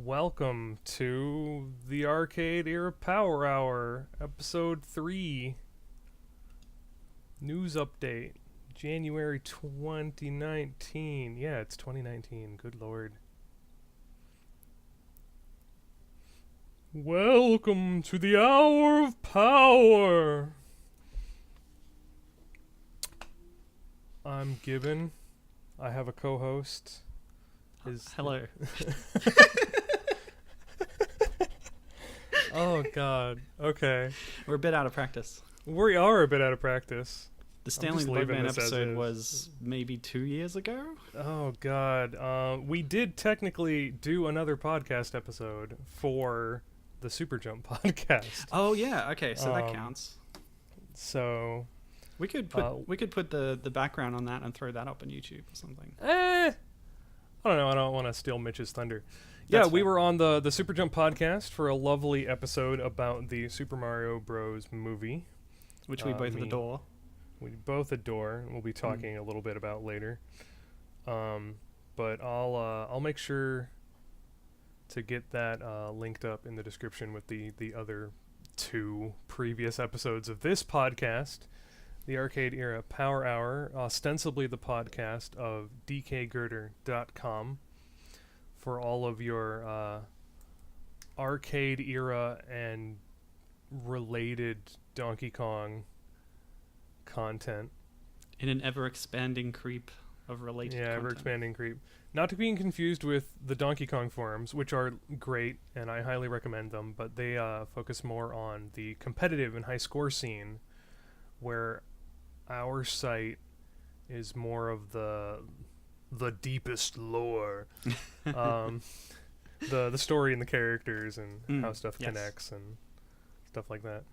Welcome to the Arcade Era Power Hour, Episode 3. News update, January 2019. Yeah, it's 2019. Good lord. Welcome to the Hour of Power. I'm Gibbon. I have a co-host. Hello. Oh god. Okay. We're a bit out of practice. We are a bit out of practice. The Stanley Bugman episode was maybe 2 years ago? Oh god. We did technically do another podcast episode for the Super Jump podcast. Oh yeah, okay, so that counts. So we could put the background on that and throw that up on YouTube or something. I don't know, I don't want to steal Mitch's thunder. Yeah, we were on the Super Jump podcast for a lovely episode about the Super Mario Bros. Movie. Which we both adore. We both adore, and we'll be talking a little bit about later. But I'll make sure to get that linked up in the description with the other two previous episodes of this podcast. The Arcade Era Power Hour, ostensibly the podcast of DKGirder.com. For all of your arcade era and related Donkey Kong content. In an ever-expanding creep of related content. Yeah, ever-expanding creep. Not to be confused with the Donkey Kong forums, which are great, and I highly recommend them, but they focus more on the competitive and high-score scene, where our site is more of the deepest lore, the story and the characters and how stuff connects and stuff like that.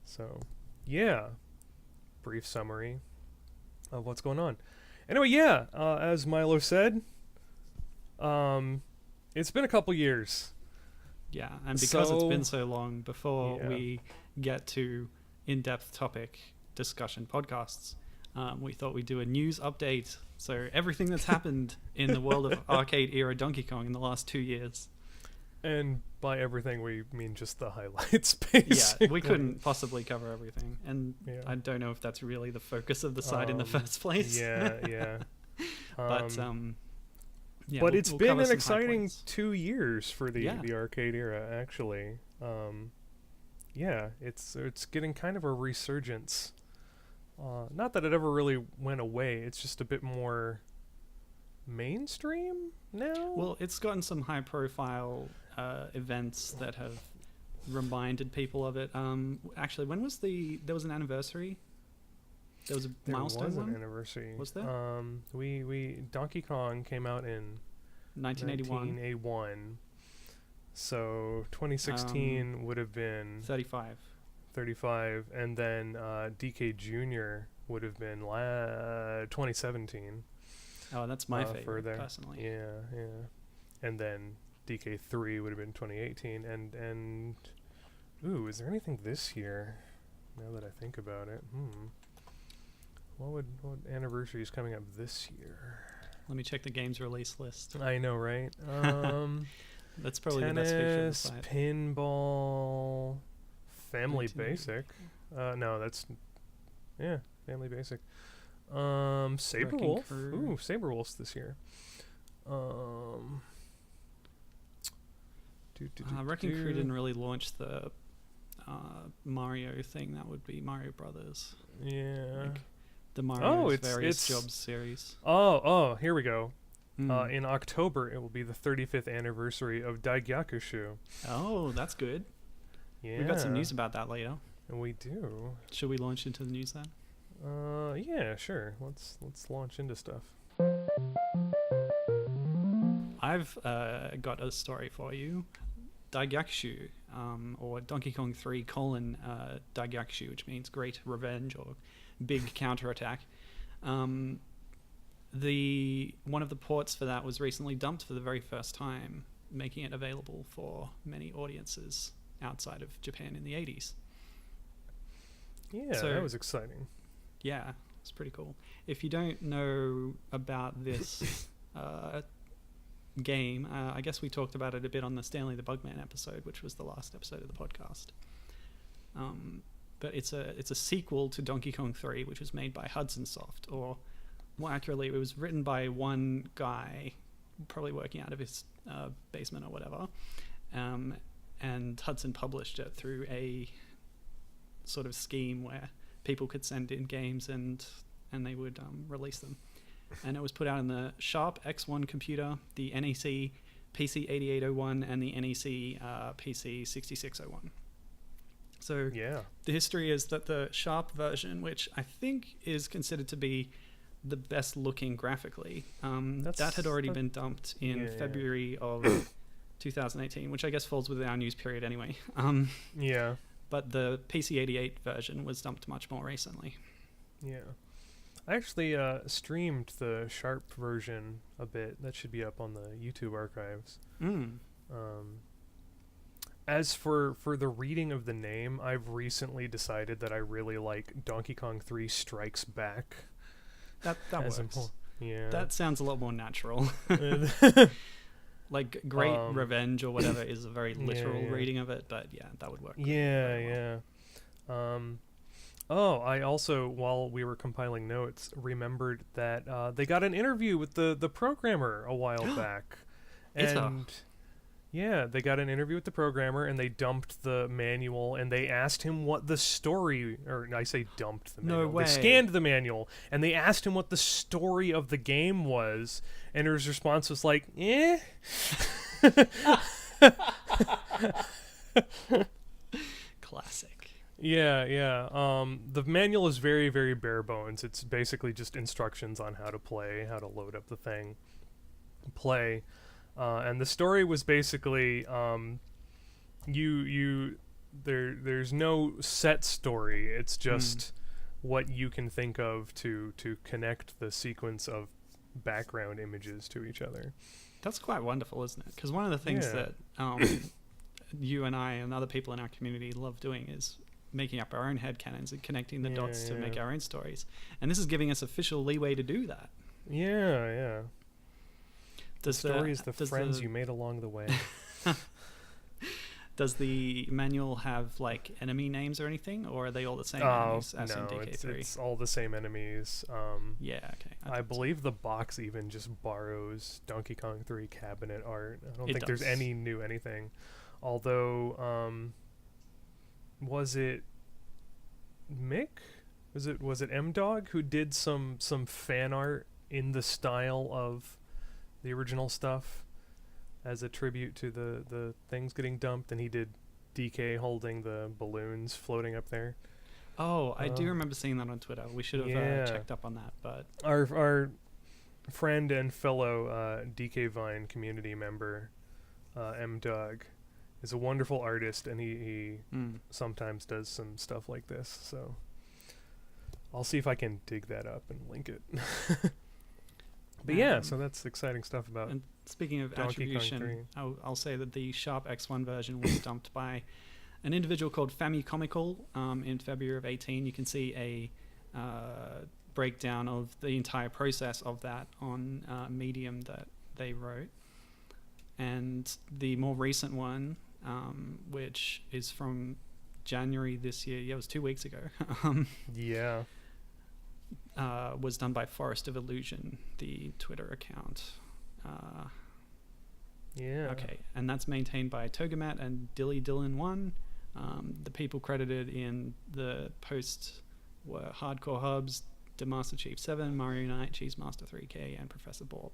So, yeah, brief summary of what's going on. Anyway, yeah, as Milo said, it's been a couple years. Yeah, and because it's been so long, before we get to in-depth topic discussion podcasts, we thought we'd do a news update. So everything that's happened in the world of arcade era Donkey Kong in the last 2 years. And by everything we mean just the highlights, basically. Yeah, we couldn't possibly cover everything. And I don't know if that's really the focus of the site in the first place. Yeah. But but it's been an exciting 2 years for the arcade era, actually. It's getting kind of a resurgence. Not that it ever really went away, it's just a bit more mainstream now. Well, it's gotten some high profile events that have reminded people of it. Actually, when was there was an anniversary? There was a milestone one? Anniversary. Was there? Donkey Kong came out in 1981. So 2016 would have been 35, and then DK Jr. would have been 2017. Oh, that's my favorite, personally. Yeah. And then DK3 would have been 2018, and ooh, is there anything this year? Now that I think about it, what anniversary is coming up this year? Let me check the games release list. I know, right? That's probably tennis, the best feature of the site. Pinball. Family Basic. No, that's Family Basic. Saberwolf. Ooh, Saberwolf's this year. Wrecking Crew didn't really launch the Mario thing. That would be Mario Brothers. Yeah. Like the Mario's Various Jobs series. Oh, here we go. In October, it will be the 35th anniversary of Dai Gyakushuu. Oh, that's good. Yeah. We've got some news about that later. And we do. Should we launch into the news then? Yeah, sure. Let's launch into stuff. I've got a story for you. Dai Gyakushuu, or Donkey Kong 3 : Dai Gyakushuu, which means Great Revenge or Big Counterattack. One of the ports for that was recently dumped for the very first time, making it available for many audiences outside of Japan in the 80s. Yeah, so that was exciting. Yeah, it's pretty cool. If you don't know about this game. I guess we talked about it a bit on the Stanley the Bugman episode, which was the last episode of the podcast. But it's a sequel to Donkey Kong 3, which was made by Hudson Soft, or more accurately, it was written by one guy, probably working out of his basement or whatever, and Hudson published it through a sort of scheme where people could send in games and they would release them. And it was put out in the Sharp X1 computer, the NEC PC8801, and the NEC PC6601. So the history is that the Sharp version, which I think is considered to be the best looking graphically, that had already been dumped in February of 2018, which I guess falls within our news period anyway. But the PC88 version was dumped much more recently. Yeah. I actually streamed the Sharp version a bit. That should be up on the YouTube archives. As for the reading of the name, I've recently decided that I really like Donkey Kong 3 Strikes Back. That works. Yeah. That sounds a lot more natural. Like Great Revenge or whatever is a very literal reading of it, but yeah, that would work. I also, while we were compiling notes, remembered that they got an interview with the programmer a while back. And they got an interview with the programmer, and they dumped the manual, and they asked him what the story, or I say dumped the manual. No way. They scanned the manual, and they asked him what the story of the game was, and his response was like, eh? Classic. The manual is very, very bare bones. It's basically just instructions on how to play, how to load up the thing, play. And the story was basically there's no set story. It's just what you can think of to connect the sequence of background images to each other. That's quite wonderful, isn't it? Because one of the things that you and I and other people in our community love doing is making up our own headcanons and connecting the dots to make our own stories. And this is giving us official leeway to do that. The story is the friends you made along the way. Does the manual have like enemy names or anything, or are they all the same enemies as in DK3? It's all the same enemies. Okay. I believe the box even just borrows Donkey Kong 3 cabinet art. I don't think there's any new anything. Although, was it Mick? Was it M-Dog who did some fan art in the style of the original stuff as a tribute to the things getting dumped, and he did DK holding the balloons floating up there? I do remember seeing that on Twitter. We should have checked up on that, but our friend and fellow DK Vine community member, M-Dog, is a wonderful artist, and he sometimes does some stuff like this, so I'll see if I can dig that up and link it. But so that's exciting stuff about. And speaking of Donkey attribution, I'll say that the Sharp X1 version was dumped by an individual called Famicomical in February of 2018. You can see a breakdown of the entire process of that on Medium that they wrote. And the more recent one, which is from January this year, it was 2 weeks ago. Was done by Forest of Illusion, the Twitter account. Okay, and that's maintained by Togamat and Dilly Dylan 1. The people credited in the post were Hardcore Hubs, the Master Chief 7, Mario Knight, Cheese Master 3K, and Professor Borb.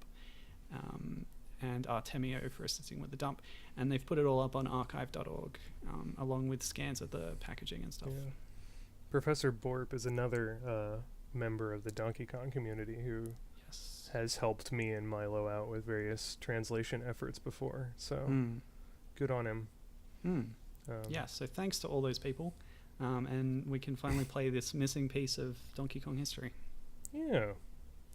And Artemio for assisting with the dump. And they've put it all up on archive.org, along with scans of the packaging and stuff. Professor Borb is another member of the Donkey Kong community who has helped me and Milo out with various translation efforts before. So good on him. So thanks to all those people. And we can finally play this missing piece of Donkey Kong history.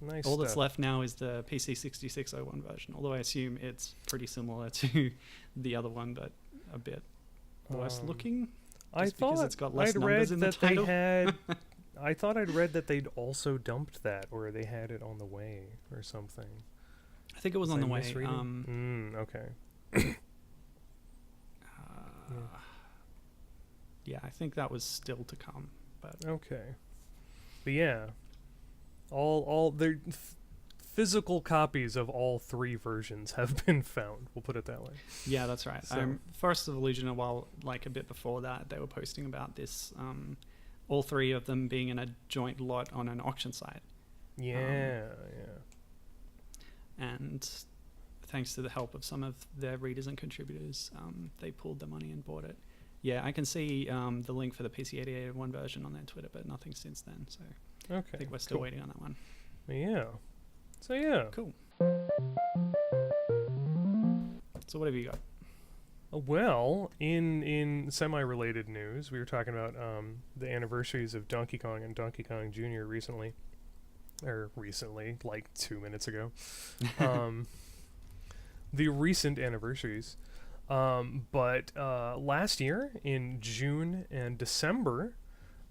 Nice. All that's left now is the PC6601 version, although I assume it's pretty similar to the other one, but a bit worse looking. I thought it's got less numbers in the title. I thought I'd read that they'd also dumped that, or they had it on the way or something. I think it was on the way. Okay. Yeah, I think that was still to come. But okay. But yeah, all their physical copies of all 3 versions have been found. We'll put it that way. Yeah, that's right. So. First of Illusion, a bit before that, they were posting about this. All 3 of them being in a joint lot on an auction site. Yeah. And thanks to the help of some of their readers and contributors, they pulled the money and bought it. Yeah, I can see the link for the PC8801 version on their Twitter, but nothing since then. So okay, I think we're still waiting on that one. Yeah. So yeah. Cool. So what have you got? Well, in semi-related news, we were talking about the anniversaries of Donkey Kong and Donkey Kong Jr. recently, like 2 minutes ago. The recent anniversaries. But last year, in June and December,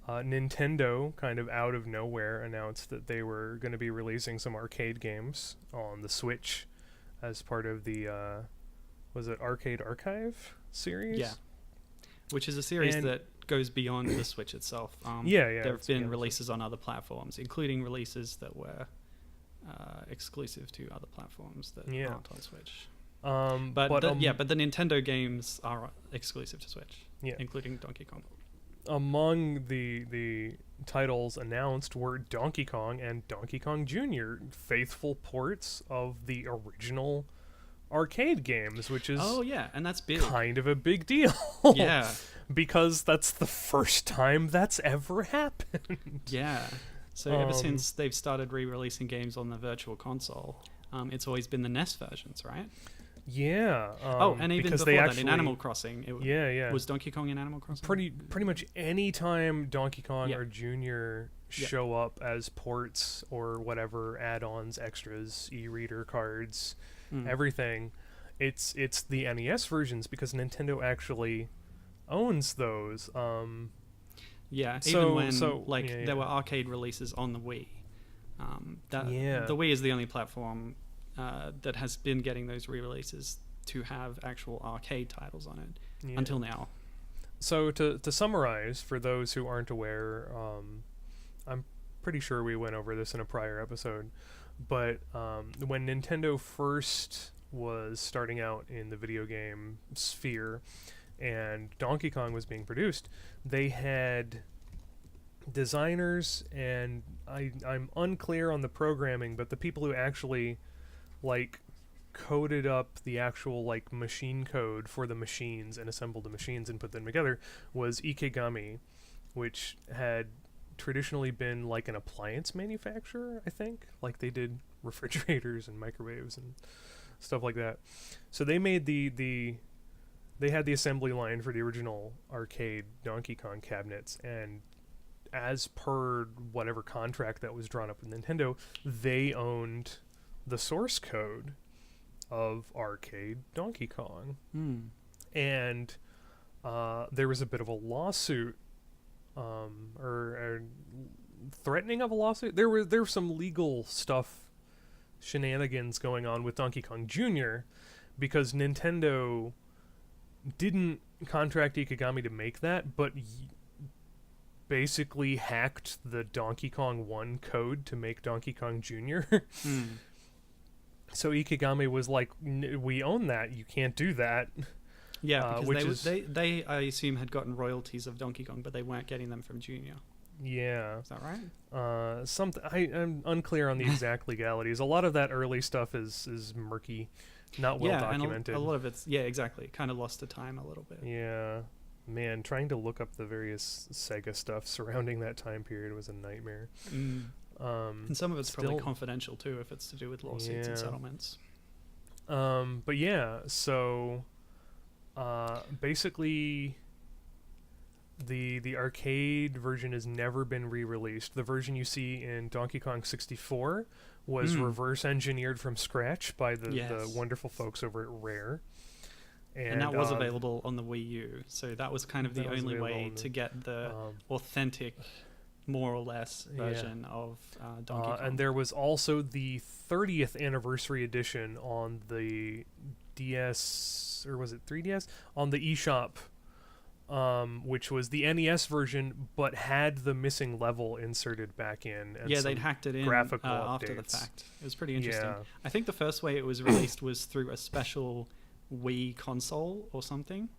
Nintendo, kind of out of nowhere, announced that they were going to be releasing some arcade games on the Switch as part of the, was it Arcade Archive series? Yeah. Which is a series that goes beyond the Switch itself. There have been releases on other platforms, including releases that were exclusive to other platforms that aren't on Switch. But the Nintendo games are exclusive to Switch, including Donkey Kong. Among the titles announced were Donkey Kong and Donkey Kong Jr., faithful ports of the original arcade games, which is and that's big. Kind of a big deal. Yeah. Because that's the first time that's ever happened. Yeah. So ever since they've started re-releasing games on the Virtual Console, it's always been the NES versions, right? Yeah. And even before that, in Animal Crossing, was Donkey Kong in Animal Crossing? Pretty much any time Donkey Kong or Junior show up as ports or whatever, add-ons, extras, e-reader cards, everything, it's the NES versions because Nintendo actually owns those. There were arcade releases on the Wii. The Wii is the only platform that has been getting those re-releases to have actual arcade titles on it until now. So to summarize, for those who aren't aware, I'm pretty sure we went over this in a prior episode, but when Nintendo first was starting out in the video game sphere and Donkey Kong was being produced, they had designers, and I'm unclear on the programming, but the people who actually coded up the actual machine code for the machines and assembled the machines and put them together was Ikegami, which had traditionally been an appliance manufacturer, I think. They did refrigerators and microwaves and stuff like that. So they made they had the assembly line for the original arcade Donkey Kong cabinets, and as per whatever contract that was drawn up with Nintendo, they owned the source code of arcade Donkey Kong. And there was a bit of a lawsuit, or threatening of a lawsuit. There was some legal stuff, shenanigans going on with Donkey Kong Jr. because Nintendo didn't contract Ikegami to make that, but basically hacked the Donkey Kong 1 code to make Donkey Kong Jr. So Ikegami was like, we own that, you can't do that. Yeah, because they I assume had gotten royalties of Donkey Kong, but they weren't getting them from Junior. Yeah. Is that right? I'm unclear on the exact legalities. A lot of that early stuff is murky, not well documented. And a lot of it's exactly. Kind of lost to time a little bit. Yeah. Man, trying to look up the various Sega stuff surrounding that time period was a nightmare. And some of it's probably confidential too, if it's to do with lawsuits and settlements. But yeah, so basically the arcade version has never been re-released. The version you see in Donkey Kong 64 was reverse engineered from scratch by the wonderful folks over at Rare. And that was available on the Wii U, so that was kind of the only way to get the authentic more or less version of Donkey Kong. And there was also the 30th anniversary edition on the DS, or was it 3DS? On the eShop, which was the NES version, but had the missing level inserted back in. And they'd hacked it in after the fact. It was pretty interesting. Yeah. I think the first way it was released was through a special Wii console or something.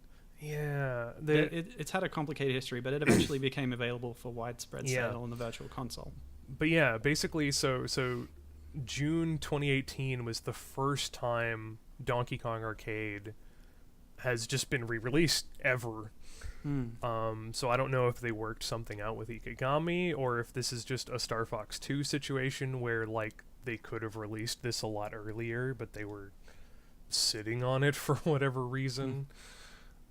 Yeah. It's had a complicated history, but it eventually became available for widespread sale on the Virtual Console. But yeah, basically, so June 2018 was the first time Donkey Kong Arcade has just been re-released ever. So I don't know if they worked something out with Ikegami, or if this is just a Star Fox 2 situation where like they could have released this a lot earlier, but they were sitting on it for whatever reason.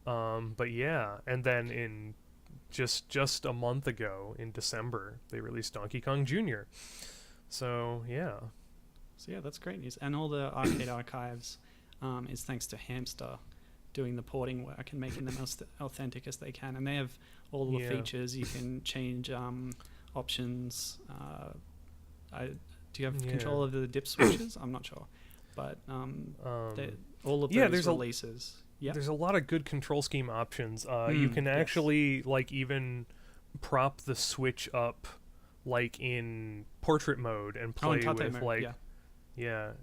But yeah, and then in just a month ago in December, they released Donkey Kong Jr. So yeah, that's great news. And all the arcade archives is thanks to Hamster doing the porting work and making them as authentic as they can. And they have all the features. You can change options. Do you have control of the dip switches? I'm not sure, but all of those releases. Yeah, there's a lot of good control scheme options. You can actually like even prop the Switch up like in portrait mode and play with mode,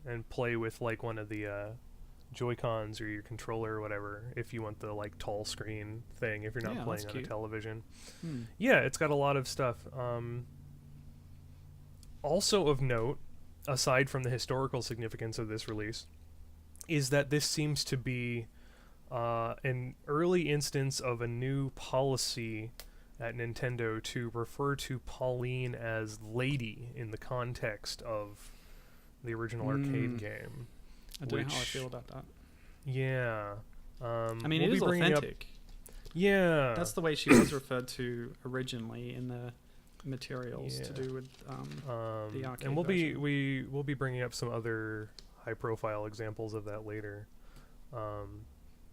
and play with like one of the Joy-Cons or your controller or whatever if you want the like tall screen thing if you're not playing on a television. Yeah, it's got a lot of stuff. Also of note, aside from the historical significance of this release, is that this seems to be an early instance of a new policy at Nintendo to refer to Pauline as Lady in the context of the original arcade game. I don't know how I feel about that. Yeah. I mean, it is authentic. Yeah. That's the way she was referred to originally in the materials to do with the arcade and version. we'll be bringing up some other high-profile examples of that later.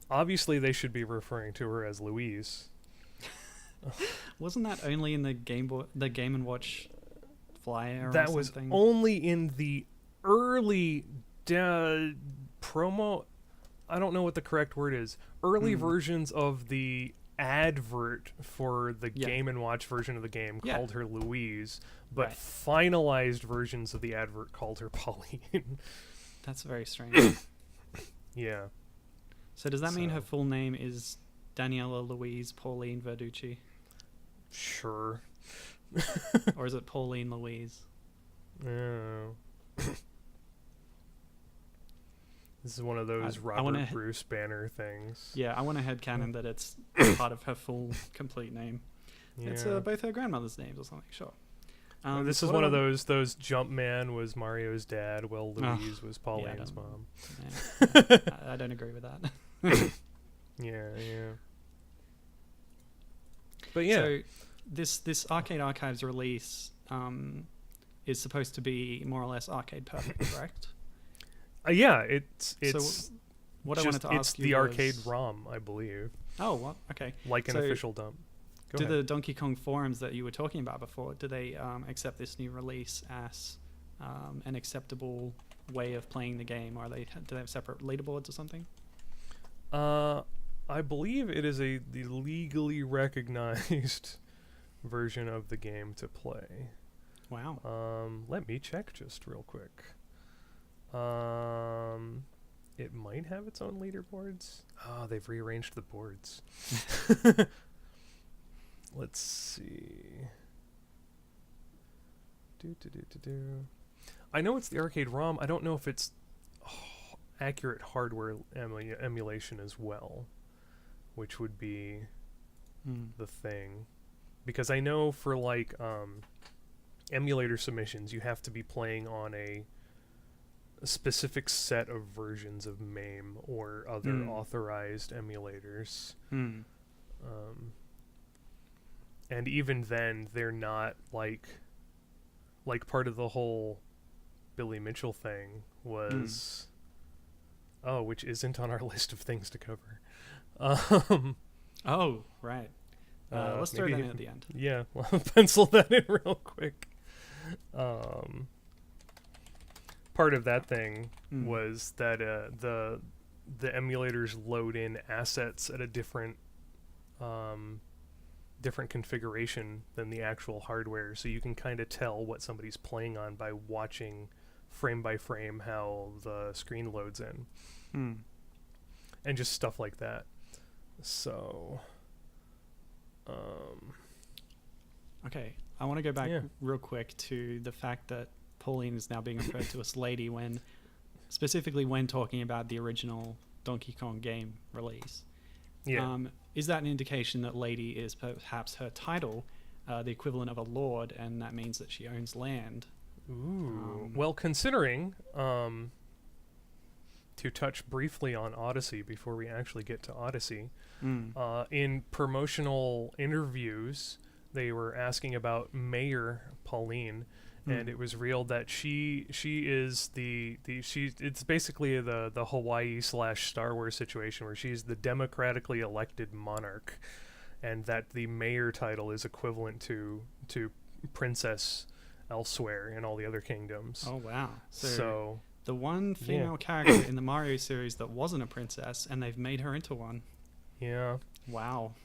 Obviously, they should be referring to her as Louise. Wasn't that only in the Game & Watch flyer? That or was something? only in the early promo. I don't know what the correct word is. Early versions of the advert for the Game & Watch version of the game called her Louise, but finalized versions of the advert called her Pauline. That's very strange. Yeah. So does that mean her full name is Daniela Louise Pauline Verducci? Sure. Or is it Pauline Louise? No. This is one of those Robert Bruce Banner things. Yeah, I want a headcanon that it's part of her full complete name. Yeah. It's both her grandmother's names or something, sure. This is one of those Jumpman was Mario's dad, while Louise was Pauline's mom. Yeah, I don't agree with that. Yeah. But yeah. So this Arcade Archives release is supposed to be more or less arcade perfect, correct? Yeah, it's so what I wanted to ask it's you the was, arcade ROM, I believe. Oh, what? Okay. Like an official dump. Go ahead. The Donkey Kong forums that you were talking about before, do they accept this new release as an acceptable way of playing the game, or do they have separate leaderboards or something? I believe it is the legally recognized version of the game to play. Wow. Let me check just real quick. It might have its own leaderboards. Oh, they've rearranged the boards. Let's see. I know it's the arcade ROM. I don't know if it's accurate hardware emulation as well, which would be the thing. Because I know for like emulator submissions, you have to be playing on a specific set of versions of MAME or other authorized emulators. And even then, they're not like part of the whole Billy Mitchell thing was which isn't on our list of things to cover. Oh, right. Let's throw that in at the end. Yeah, well, pencil that in real quick. Part of that thing was that the emulators load in assets at a different configuration than the actual hardware, so you can kind of tell what somebody's playing on by watching frame by frame how the screen loads in, and just stuff like that. So, okay, I want to go back real quick to the fact that Pauline is now being referred to as Lady specifically when talking about the original Donkey Kong game release. Yeah. Is that an indication that Lady is perhaps her title, the equivalent of a lord, and that means that she owns land? Ooh. Well, considering, to touch briefly on Odyssey before we actually get to Odyssey, in promotional interviews, they were asking about Mayor Pauline, and it was revealed that she is it's basically the Hawaii / Star Wars situation where she's the democratically elected monarch, and that the mayor title is equivalent to princess elsewhere in all the other kingdoms. Oh wow! So the one female character in the Mario series that wasn't a princess, and they've made her into one. Yeah. Wow.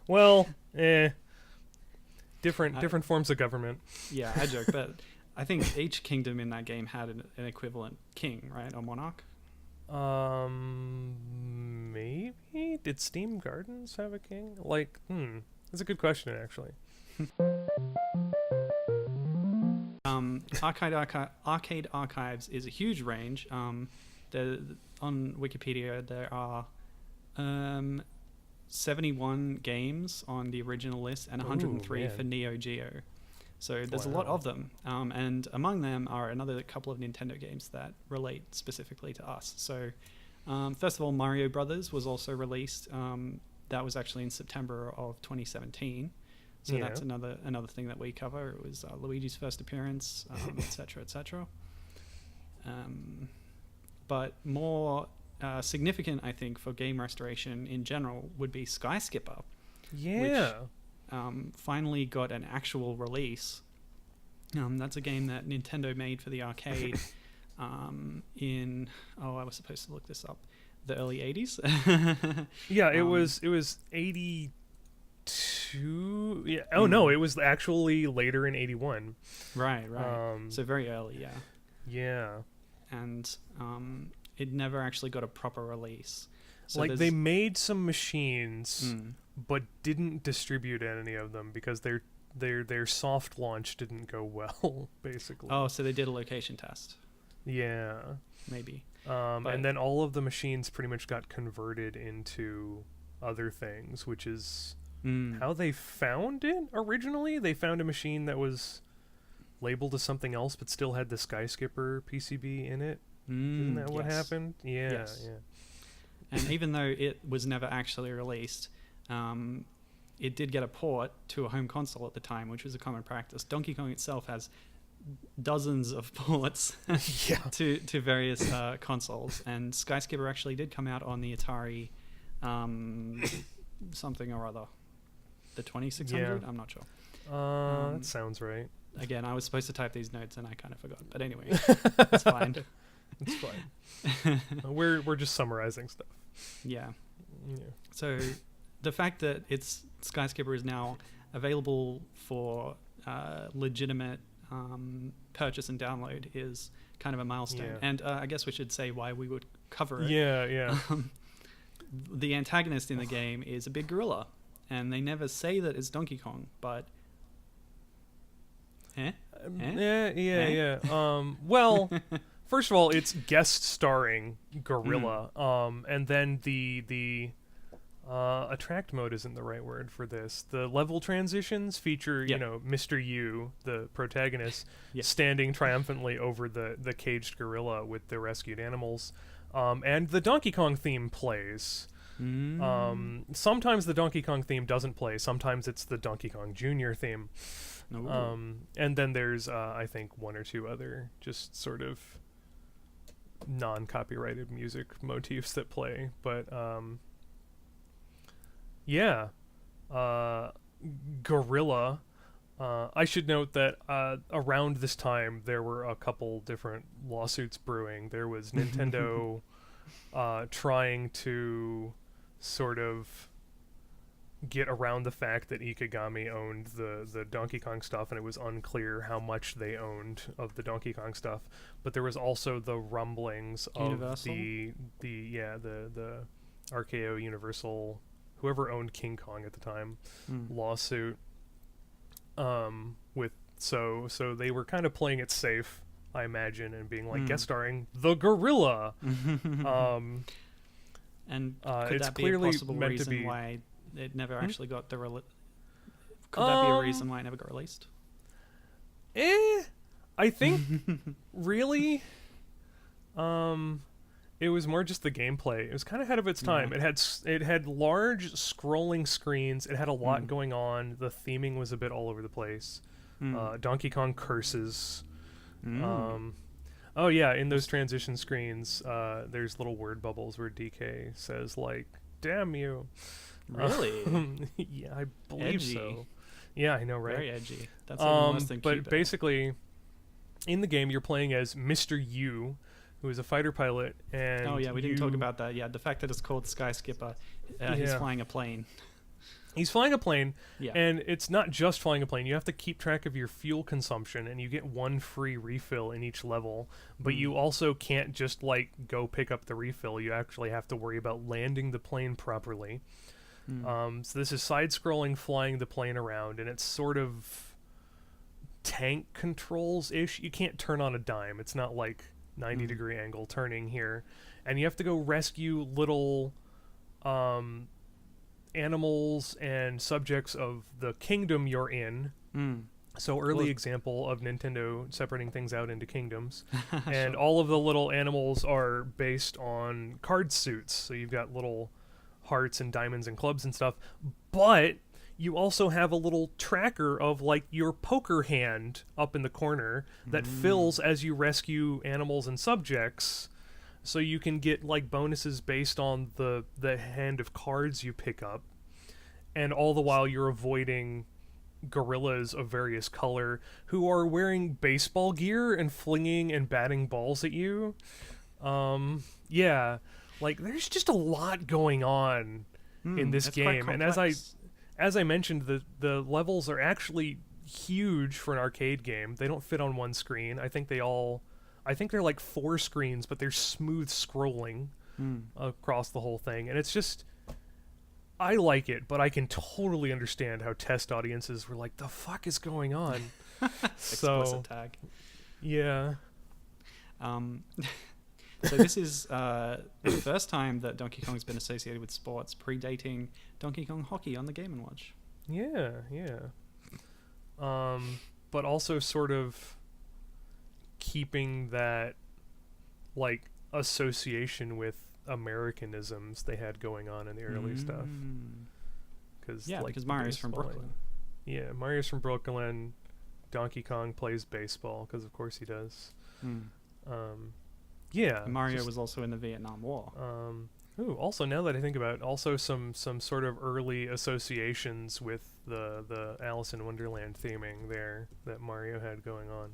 Well, different forms of government. Yeah, I joke, but I think each kingdom in that game had an equivalent king, right, or monarch. Maybe did Steam Gardens have a king? Like, that's a good question actually. Arcade Archives is a huge range. On Wikipedia there are 71 games on the original list and 103 for Neo Geo. So there's a lot of them. And among them are another couple of Nintendo games that relate specifically to us. So first of all, Mario Brothers was also released. That was actually in September of 2017. So that's another thing that we cover. It was Luigi's first appearance, etc., etc. But more significant, I think, for game restoration in general would be Sky Skipper. Yeah. Which finally got an actual release. That's a game that Nintendo made for the arcade in... Oh, I was supposed to look this up. The early 80s? Yeah, it was 82... Yeah. Oh, no, it was actually later in 81. Right. So very early, yeah. Yeah. And it never actually got a proper release. So like, they made some machines, but didn't distribute any of them because their soft launch didn't go well, basically. Oh, so they did a location test. Yeah. Maybe. And then all of the machines pretty much got converted into other things, which is how they found it originally. They found a machine that was labeled as something else but still had the Sky Skipper PCB in it. Isn't that what happened? Yeah, yes. And even though it was never actually released, it did get a port to a home console at the time, which was a common practice. Donkey Kong itself has dozens of ports to various consoles, and Sky Skipper actually did come out on the Atari something or other. The 2600? Yeah. I'm not sure. That sounds right. Again, I was supposed to type these notes and I kind of forgot. But anyway, it's fine. It's fine. We're just summarizing stuff. Yeah. So the fact that Sky Skipper is now available for legitimate purchase and download is kind of a milestone. Yeah. And I guess we should say why we would cover it. Yeah. The antagonist in the game is a big gorilla, and they never say that it's Donkey Kong, but yeah. Well, first of all, it's guest starring gorilla, and then the attract mode isn't the right word for this. The level transitions feature Mr. U, the protagonist, standing triumphantly over the caged gorilla with the rescued animals. And the Donkey Kong theme plays. Sometimes the Donkey Kong theme doesn't play. Sometimes it's the Donkey Kong Jr. theme. And then there's, I think, one or two other just sort of non-copyrighted music motifs that play. But, Gorilla. I should note that around this time there were a couple different lawsuits brewing. There was Nintendo trying to sort of get around the fact that Ikegami owned the Donkey Kong stuff, and it was unclear how much they owned of the Donkey Kong stuff. But there was also the rumblings of Universal? the RKO Universal, whoever owned King Kong at the time, lawsuit. So they were kind of playing it safe, I imagine, and being like guest starring the Gorilla. And could it's that be a clearly possible meant to reason be. why it never actually got the Could that be a reason why it never got released? I think really, it was more just the gameplay. It was kind of ahead of its time. Yeah. It had large scrolling screens. It had a lot going on. The theming was a bit all over the place. Donkey Kong curses. Oh yeah, in those transition screens, there's little word bubbles where DK says like "damn you." Really? Yeah, I believe Edgy. so. Yeah, I know, right? Very edgy. That's even less than but Cupid. basically, in the game, you're playing as Mr. Yu, who is a fighter pilot, and Oh yeah, we didn't talk about that. Yeah, the fact that it's called Sky Skipper, he's Yeah. flying a plane. He's flying a plane, Yeah. and it's not just flying a plane. You have to keep track of your fuel consumption, and you get one free refill in each level. But you also can't just like go pick up the refill. You actually have to worry about landing the plane properly. So this is side-scrolling, flying the plane around, and it's sort of tank controls-ish. You can't turn on a dime. It's not like 90-degree angle turning here. And you have to go rescue little animals and subjects of the kingdom you're in. So early example of Nintendo separating things out into kingdoms. And all of the little animals are based on card suits. So you've got little hearts and diamonds and clubs and stuff, but you also have a little tracker of like your poker hand up in the corner that fills as you rescue animals and subjects, so you can get like bonuses based on the hand of cards you pick up, and all the while you're avoiding gorillas of various color who are wearing baseball gear and flinging and batting balls at you. Like, there's just a lot going on in this game, and as I mentioned, the levels are actually huge for an arcade game. They don't fit on one screen. I think they're like 4 screens, but they're smooth scrolling across the whole thing, and it's just, I like it, but I can totally understand how test audiences were like, the fuck is going on? Explicit tag. Yeah. So this is the first time that Donkey Kong's been associated with sports, predating Donkey Kong Hockey on the Game & Watch. Yeah. But also sort of keeping that like association with Americanisms they had going on in the early stuff. Because Mario's from Brooklyn. Yeah, Mario's from Brooklyn. Donkey Kong plays baseball, because of course he does. Yeah. Mario was also in the Vietnam War. Also, now that I think about it, also some sort of early associations with the Alice in Wonderland theming there that Mario had going on.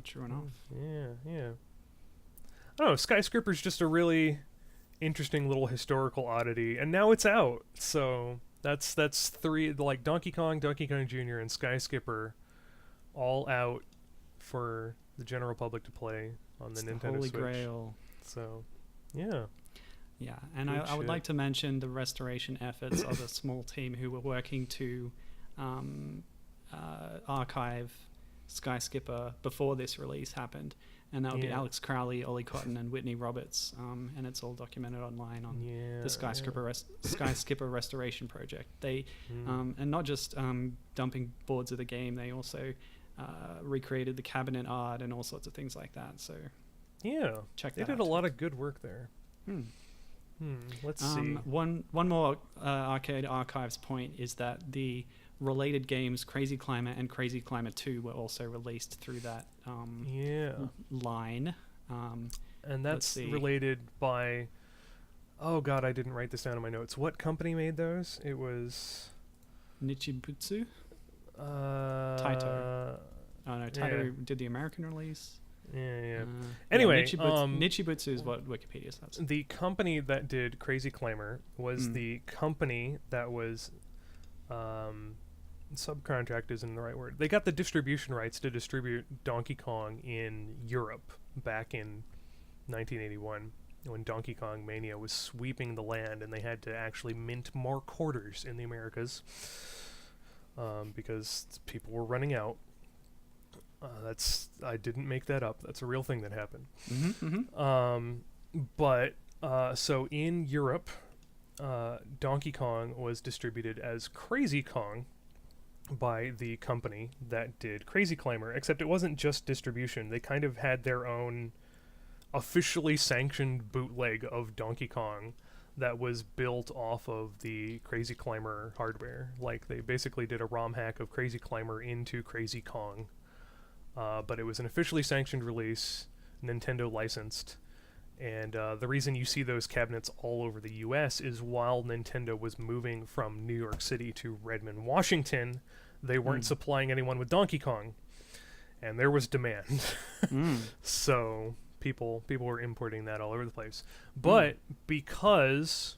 True enough. Yeah. I don't know, Skyscraper's just a really interesting little historical oddity, and now it's out. So that's 3, like Donkey Kong Jr., and Skyscraper, all out for the general public to play on the Nintendo Holy Switch. Grail. So, yeah. Yeah, and I would like to mention the restoration efforts of a small team who were working to archive Skyscraper before this release happened, and that would be Alex Crowley, Ollie Cotton, and Whitney Roberts, and it's all documented online on the Skyscraper Restoration Project. They and not just dumping boards of the game, they also recreated the cabinet art and all sorts of things like that. So yeah, check that out. They did a lot of good work there. Let's see. One more Arcade Archives point is that the related games Crazy Climber and Crazy Climber 2 were also released through that line. And that's related by... Oh god, I didn't write this down in my notes. What company made those? It was... Nichibutsu? Taito. Oh no, Taito did the American release. Yeah. Anyway, Nichibutsu is what Wikipedia says. The company that did Crazy Climber was the company that was subcontract isn't the right word. They got the distribution rights to distribute Donkey Kong in Europe back in 1981 when Donkey Kong Mania was sweeping the land, and they had to actually mint more quarters in the Americas because people were running out. I didn't make that up. That's a real thing that happened. So in Europe, Donkey Kong was distributed as Crazy Kong by the company that did Crazy Climber, except it wasn't just distribution. They kind of had their own officially sanctioned bootleg of Donkey Kong that was built off of the Crazy Climber hardware. Like, they basically did a ROM hack of Crazy Climber into Crazy Kong. But it was an officially sanctioned release, Nintendo licensed, and the reason you see those cabinets all over the US is while Nintendo was moving from New York City to Redmond, Washington, they weren't supplying anyone with Donkey Kong, and there was demand. So people were importing that all over the place. But because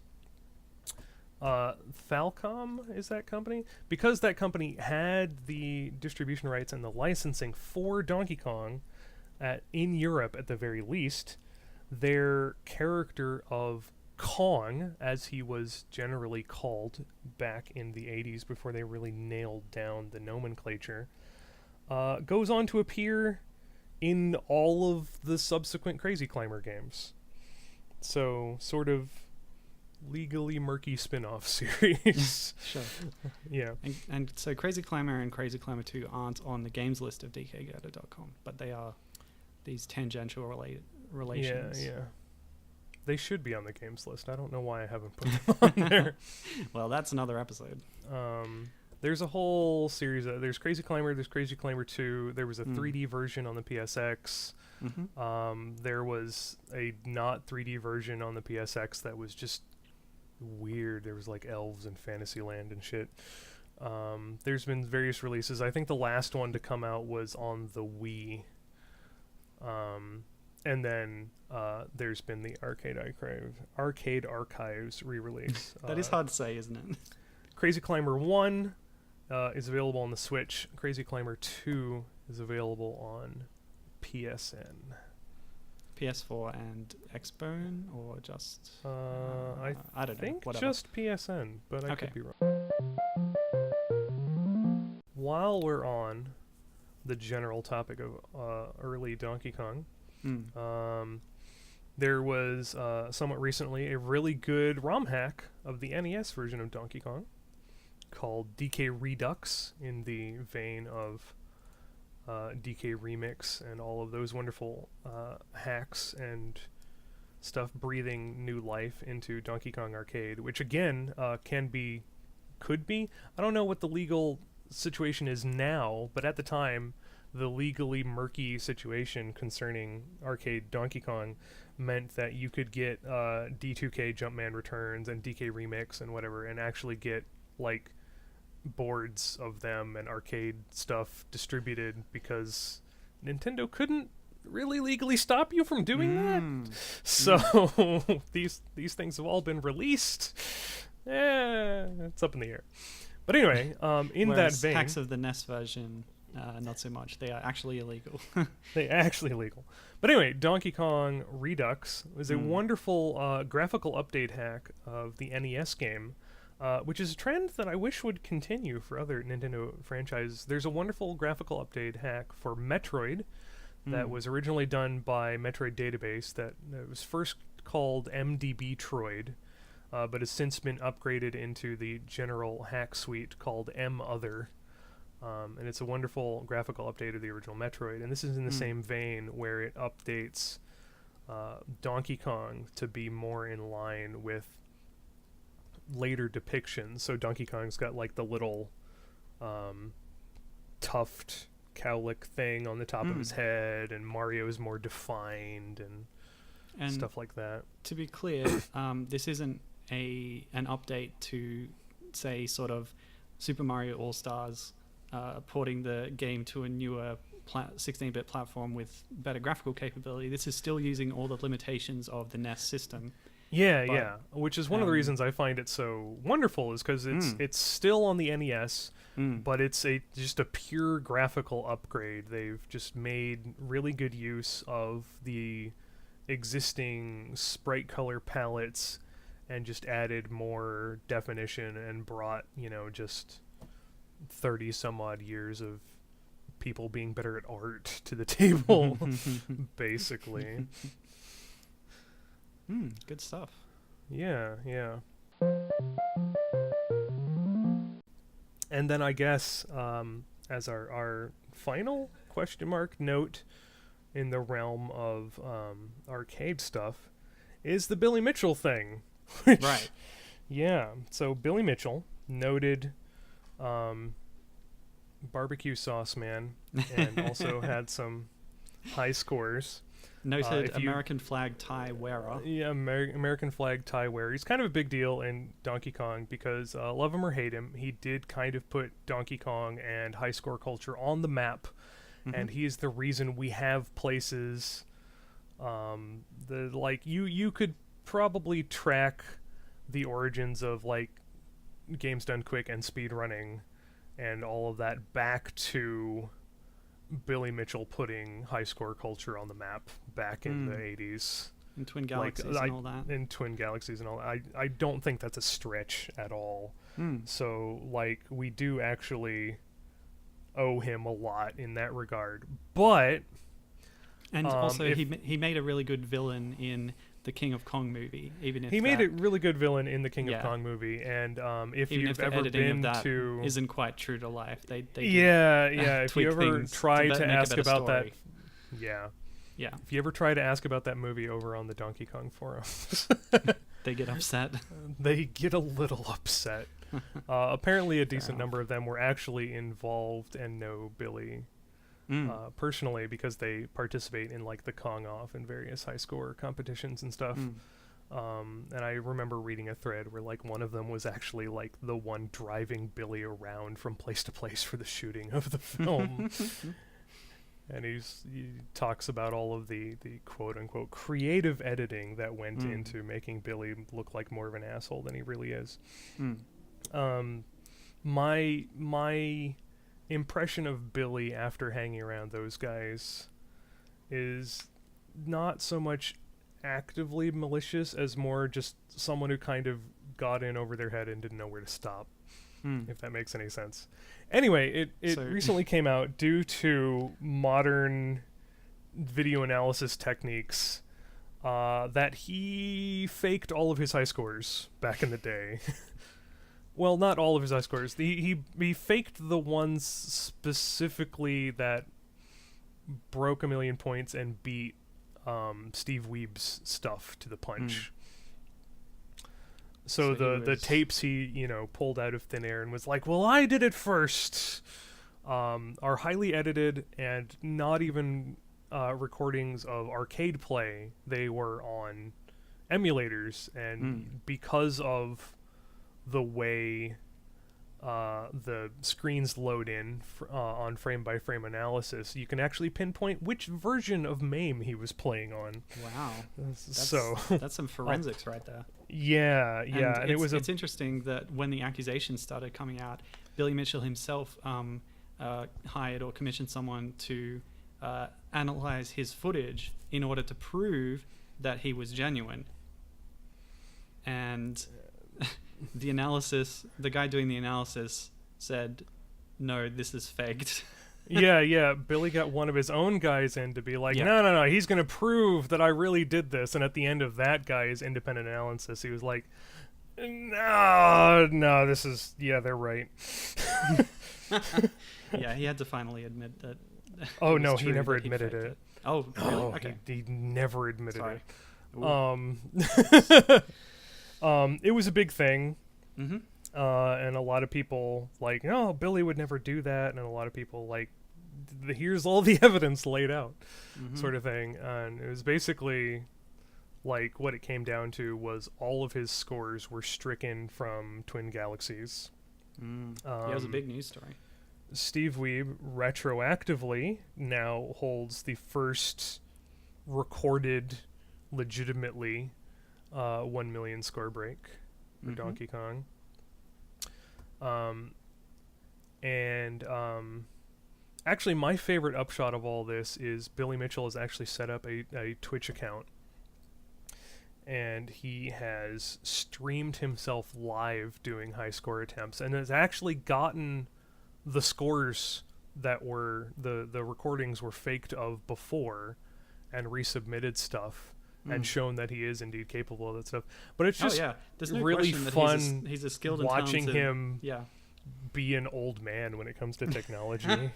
Falcom is that company? Because that company had the distribution rights and the licensing for Donkey Kong in Europe at the very least, their character of Kong, as he was generally called back in the 80s before they really nailed down the nomenclature, goes on to appear in all of the subsequent Crazy Climber games. So, sort of legally murky spin-off series. Sure. Yeah. And so Crazy Climber and Crazy Climber 2 aren't on the games list of DKGirder.com, but they are these tangential relations. Yeah. They should be on the games list. I don't know why I haven't put them on there. Well, that's another episode. There's a whole series. There's Crazy Climber, there's Crazy Climber 2. There was a 3D version on the PSX. There was a not 3D version on the PSX that was just weird. There was like elves and Fantasyland and shit. There's been various releases. I think the last one to come out was on the Wii. And then there's been the Arcade Archives re-release. That is hard to say, isn't it? Crazy Climber 1 is available on the Switch. Crazy Climber 2 is available on PSN. PS4 and Xbone, or just... I don't think know, just PSN, but I could be wrong. While we're on the general topic of early Donkey Kong, there was somewhat recently a really good ROM hack of the NES version of Donkey Kong called DK Redux, in the vein of DK Remix and all of those wonderful hacks and stuff, breathing new life into Donkey Kong Arcade, which again could be. I don't know what the legal situation is now, but at the time, the legally murky situation concerning arcade Donkey Kong meant that you could get D2K Jumpman Returns and DK Remix and whatever, and actually get like boards of them and arcade stuff distributed, because Nintendo couldn't really legally stop you from doing that. So these things have all been released. It's up in the air. But anyway, Whereas that vein, hacks of the NES version, not so much. They are actually illegal. But anyway, Donkey Kong Redux was a wonderful graphical update hack of the NES game, which is a trend that I wish would continue for other Nintendo franchises. There's a wonderful graphical update hack for Metroid that was originally done by Metroid Database that was first called MDB Troid, but has since been upgraded into the general hack suite called M-Other. And it's a wonderful graphical update of the original Metroid. And this is in the same vein, where it updates Donkey Kong to be more in line with later depictions. So Donkey Kong's got like the little tuft cowlick thing on the top of his head, and Mario is more defined and stuff like that. To be clear, this isn't an update to say sort of Super Mario All-Stars, porting the game to a newer 16-bit platform with better graphical capability, this is still using all the limitations of the NES system. Yeah, which is one of the reasons I find it so wonderful, is because it's still on the NES, but it's just a pure graphical upgrade. They've just made really good use of the existing sprite color palettes and just added more definition and brought, just 30 some odd years of people being better at art to the table, basically. Good stuff. Yeah. And then I guess as our final question mark note in the realm of arcade stuff is the Billy Mitchell thing. Right. Yeah. So Billy Mitchell, noted barbecue sauce man, and also had some high scores. Noted American flag tie wearer. Yeah, American flag tie wearer. He's kind of a big deal in Donkey Kong because, love him or hate him, he did kind of put Donkey Kong and high score culture on the map, and he is the reason we have places. You could probably track the origins of games done quick and speed running, and all of that back to Billy Mitchell putting high score culture on the map back in the 80s. In Twin Galaxies and all that. In Twin Galaxies and all that. I don't think that's a stretch at all. So, we do actually owe him a lot in that regard. But... And also, he made a really good villain in the King of Kong movie, even if he made a really good villain in the King of Kong movie, and if you've ever been to, isn't quite true to life. They if you ever try to ask about story. that, if you ever try to ask about that movie over on the Donkey Kong forums, they get upset. They get a little upset. Apparently, a decent number of them were actually involved and know Billy. Personally, because they participate in the Kong Off and various high score competitions and stuff. And I remember reading a thread where one of them was actually the one driving Billy around from place to place for the shooting of the film. And he talks about all of the quote unquote creative editing that went into making Billy look like more of an asshole than he really is. My impression of Billy after hanging around those guys is not so much actively malicious as more just someone who kind of got in over their head and didn't know where to stop, if that makes any sense. Anyway, it recently came out due to modern video analysis techniques that he faked all of his high scores back in the day. Well, not all of his high scores. He faked the ones specifically that broke a million points and beat Steve Weeb's stuff to the punch. So the tapes he pulled out of thin air and was like, well, I did it first, are highly edited and not even recordings of arcade play. They were on emulators, and because of the way the screens load in on frame-by-frame analysis, you can actually pinpoint which version of MAME he was playing on. Wow. That's some forensics right there. Yeah. And it's interesting that when the accusations started coming out, Billy Mitchell himself hired or commissioned someone to analyze his footage in order to prove that he was genuine. And... the guy doing the analysis said, no, this is faked. yeah. Billy got one of his own guys in to be like, no, he's going to prove that I really did this. And at the end of that guy's independent analysis, he was like, no, this is, they're right. Yeah, he had to finally admit that. Oh, no, he never admitted it. Oh, really? Okay. He never admitted it. It was a big thing, and a lot of people Billy would never do that, and a lot of people here's all the evidence laid out, sort of thing. And it was basically what it came down to was all of his scores were stricken from Twin Galaxies, Yeah, it was a big news story. Steve Wiebe retroactively now holds the first recorded, legitimately, 1 million score break for Donkey Kong. Actually, my favorite upshot of all this is Billy Mitchell has actually set up a Twitch account, and he has streamed himself live doing high score attempts, and has actually gotten the scores that were the recordings were faked of before, and resubmitted stuff and shown that he is indeed capable of that stuff. But it's just There's no really fun that he's a skilled and watching talented, him be an old man when it comes to technology.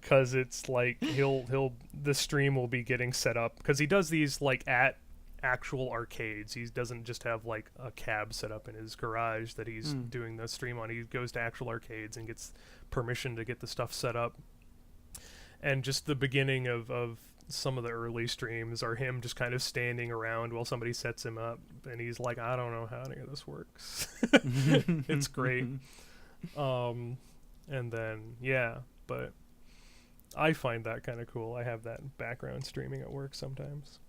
Because it's like the stream will be getting set up, because he does these like at actual arcades. He doesn't just have like a cab set up in his garage that he's doing the stream on. He goes to actual arcades and gets permission to get the stuff set up. And just the beginning of some of the early streams are him just kind of standing around while somebody sets him up, and he's like, I don't know how any of this works. It's great. And then but I find that kind of cool. I have that background streaming at work sometimes.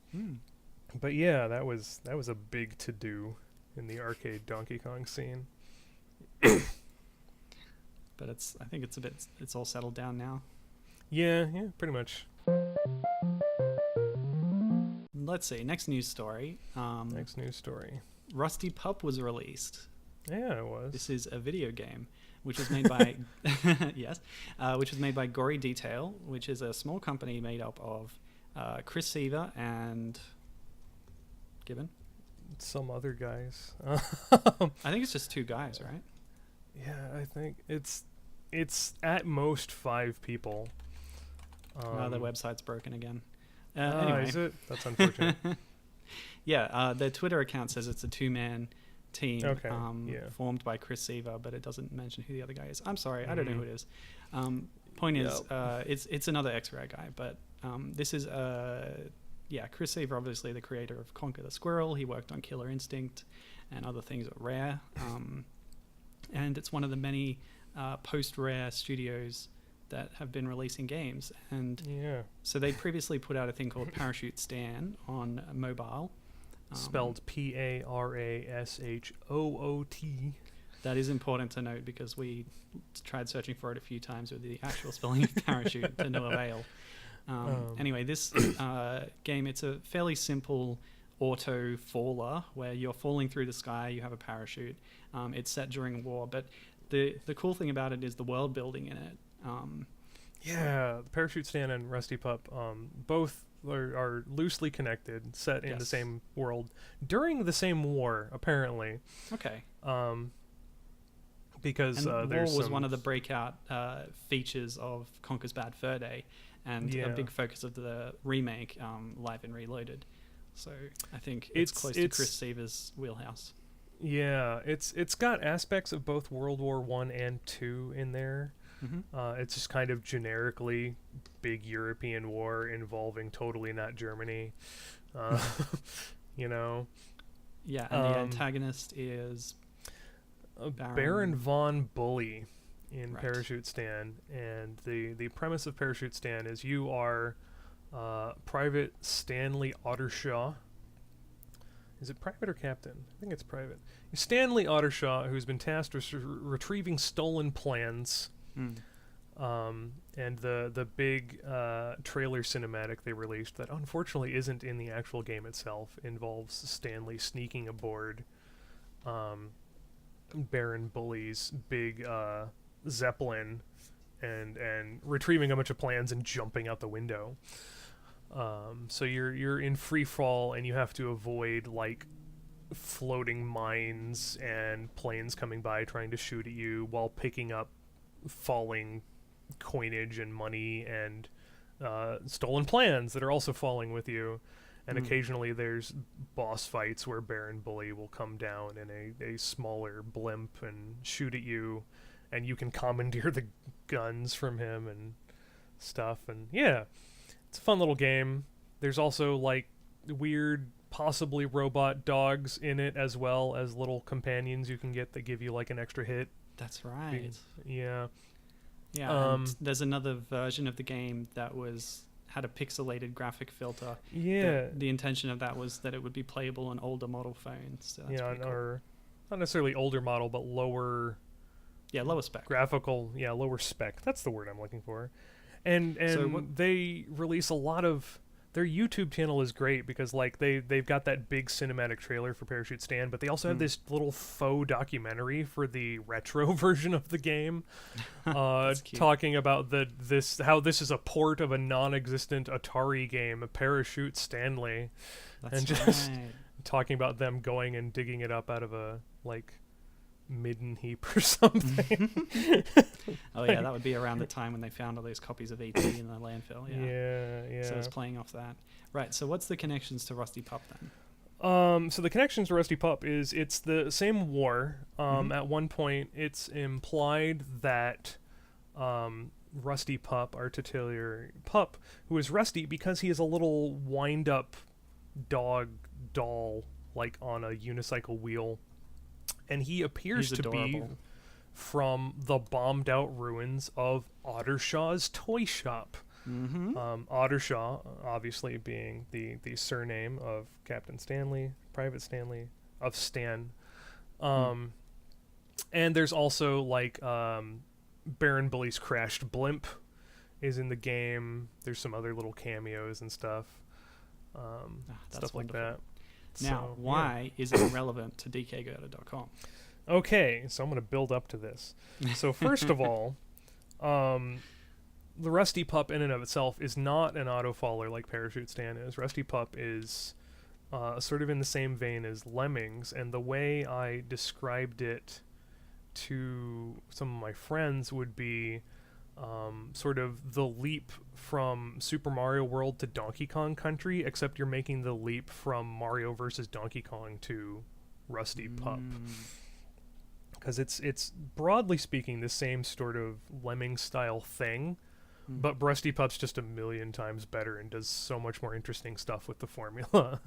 But yeah, that was a big to do in the arcade Donkey Kong scene. But I think it's all settled down now. Yeah, pretty much. Let's see, next news story. Rusty Pup was released. Yeah, it was. This is a video game which was made by which was made by Gory Detail, which is a small company made up of Chris Seaver and Gibbon. Some other guys. I think it's just 2 guys, right? Yeah, I think it's at most 5 people. The website's broken again. Anyway. Is it? That's unfortunate. Their Twitter account says it's a 2-man team formed by Chris Seaver, but it doesn't mention who the other guy is. I'm sorry, I don't know who it is. Point is, it's another X-Rare guy, but this is Chris Seaver, obviously the creator of Conquer the Squirrel. He worked on Killer Instinct and other things at Rare, and it's one of the many post-Rare studios that have been releasing games. And so they previously put out a thing called Parachute Stan on mobile. Spelled P-A-R-A-S-H-O-O-T. That is important to note, because we tried searching for it a few times with the actual spelling of parachute to no avail. Anyway, this game, it's a fairly simple auto faller where you're falling through the sky, you have a parachute. It's set during war, but the cool thing about it is the world building in it. The Parachute Stan and Rusty Pup both are loosely connected, set in the same world during the same war, apparently. Okay. Because war was one of the breakout features of Conker's Bad Fur Day, and a big focus of the remake, Live and Reloaded. So I think it's close to Chris Seaver's wheelhouse. Yeah, it's got aspects of both World War I and II in there. It's just kind of generically big European war involving totally not Germany. And the antagonist is Baron von Bully in Parachute Stan, and the premise of Parachute Stan is you are Private Stanley Ottershaw. Is it private or captain? I think it's private. Stanley Ottershaw, who's been tasked with retrieving stolen plans. And the big trailer cinematic they released that unfortunately isn't in the actual game itself involves Stanley sneaking aboard Baron Bully's big Zeppelin and retrieving a bunch of plans and jumping out the window. So you're in free fall, and you have to avoid like floating mines and planes coming by trying to shoot at you while picking up falling coinage and money and stolen plans that are also falling with you. And occasionally there's boss fights where Baron Bully will come down in a smaller blimp and shoot at you, and you can commandeer the guns from him and stuff. And it's a fun little game. There's also like weird possibly robot dogs in it, as well as little companions you can get that give you like an extra hit. That's right. Yeah. Yeah, and there's another version of the game that had a pixelated graphic filter. Yeah. The intention of that was that it would be playable on older model phones. So that's cool. Or not necessarily older model, but lower. Yeah, lower spec. Graphical, lower spec. That's the word I'm looking for. And So they release a lot of. Their YouTube channel is great because like they've got that big cinematic trailer for Parachute Stand, but they also have this little faux documentary for the retro version of the game, talking about how this is a port of a non-existent Atari game, Parachute Stanley, just talking about them going and digging it up out of a like midden heap or something. Oh yeah, that would be around the time when they found all those copies of AT in the landfill. Yeah. So it's playing off that. Right. So what's the connections to Rusty Pup then? So the connections to Rusty Pup is it's the same war. At one point, it's implied that Rusty Pup, our titular pup, who is Rusty because he is a little wind-up dog doll, like on a unicycle wheel. And he appears to be from the bombed-out ruins of Ottershaw's toy shop. Ottershaw, obviously being the surname of Captain Stanley, Private Stanley, of Stan. And there's also, like, Baron Bully's crashed blimp is in the game. There's some other little cameos and stuff. Stuff like that. Now, why is it relevant to DKGirder.com? Okay, so I'm going to build up to this. So first of all, the Rusty Pup in and of itself is not an auto-faller like Parachute Stand is. Rusty Pup is sort of in the same vein as Lemmings, and the way I described it to some of my friends would be sort of the leap from Super Mario World to Donkey Kong Country, except you're making the leap from Mario versus Donkey Kong to Rusty Pup. Because it's broadly speaking the same sort of Lemming style thing, but Rusty Pup's just a million times better and does so much more interesting stuff with the formula.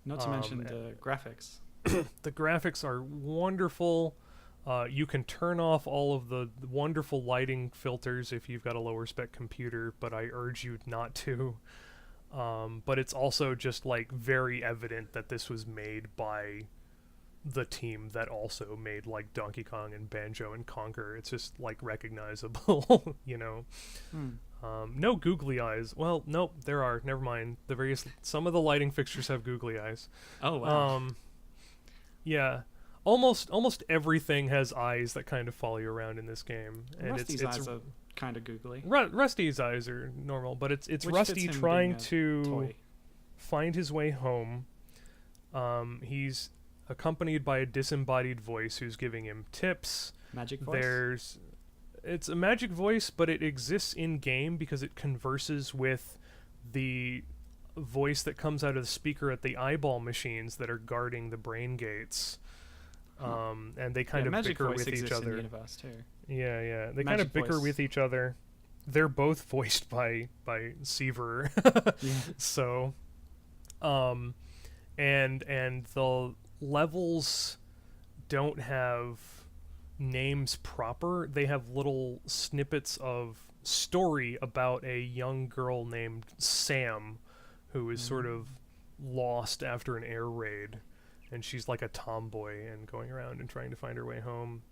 Not to mention the graphics. The graphics are wonderful. You can turn off all of the wonderful lighting filters if you've got a lower spec computer, but I urge you not to. But it's also just like very evident that this was made by the team that also made like Donkey Kong and Banjo and Conquer. It's just like recognizable, you know. No googly eyes. Well, nope, there are. Never mind. Some of the lighting fixtures have googly eyes. Oh wow. Yeah. Almost everything has eyes that kind of follow you around in this game, and Rusty's eyes are kind of googly. Rusty's eyes are normal, but it's Rusty trying to find his way home. He's accompanied by a disembodied voice who's giving him tips. Magic voice? It's a magic voice, but it exists in game because it converses with the voice that comes out of the speaker at the eyeball machines that are guarding the brain gates. And they kind of bicker with each other. In the universe too. Yeah. They kind of bicker with each other. They're both voiced by Seaver. So, and the levels don't have names proper. They have little snippets of story about a young girl named Sam who is sort of lost after an air raid, and she's like a tomboy and going around and trying to find her way home.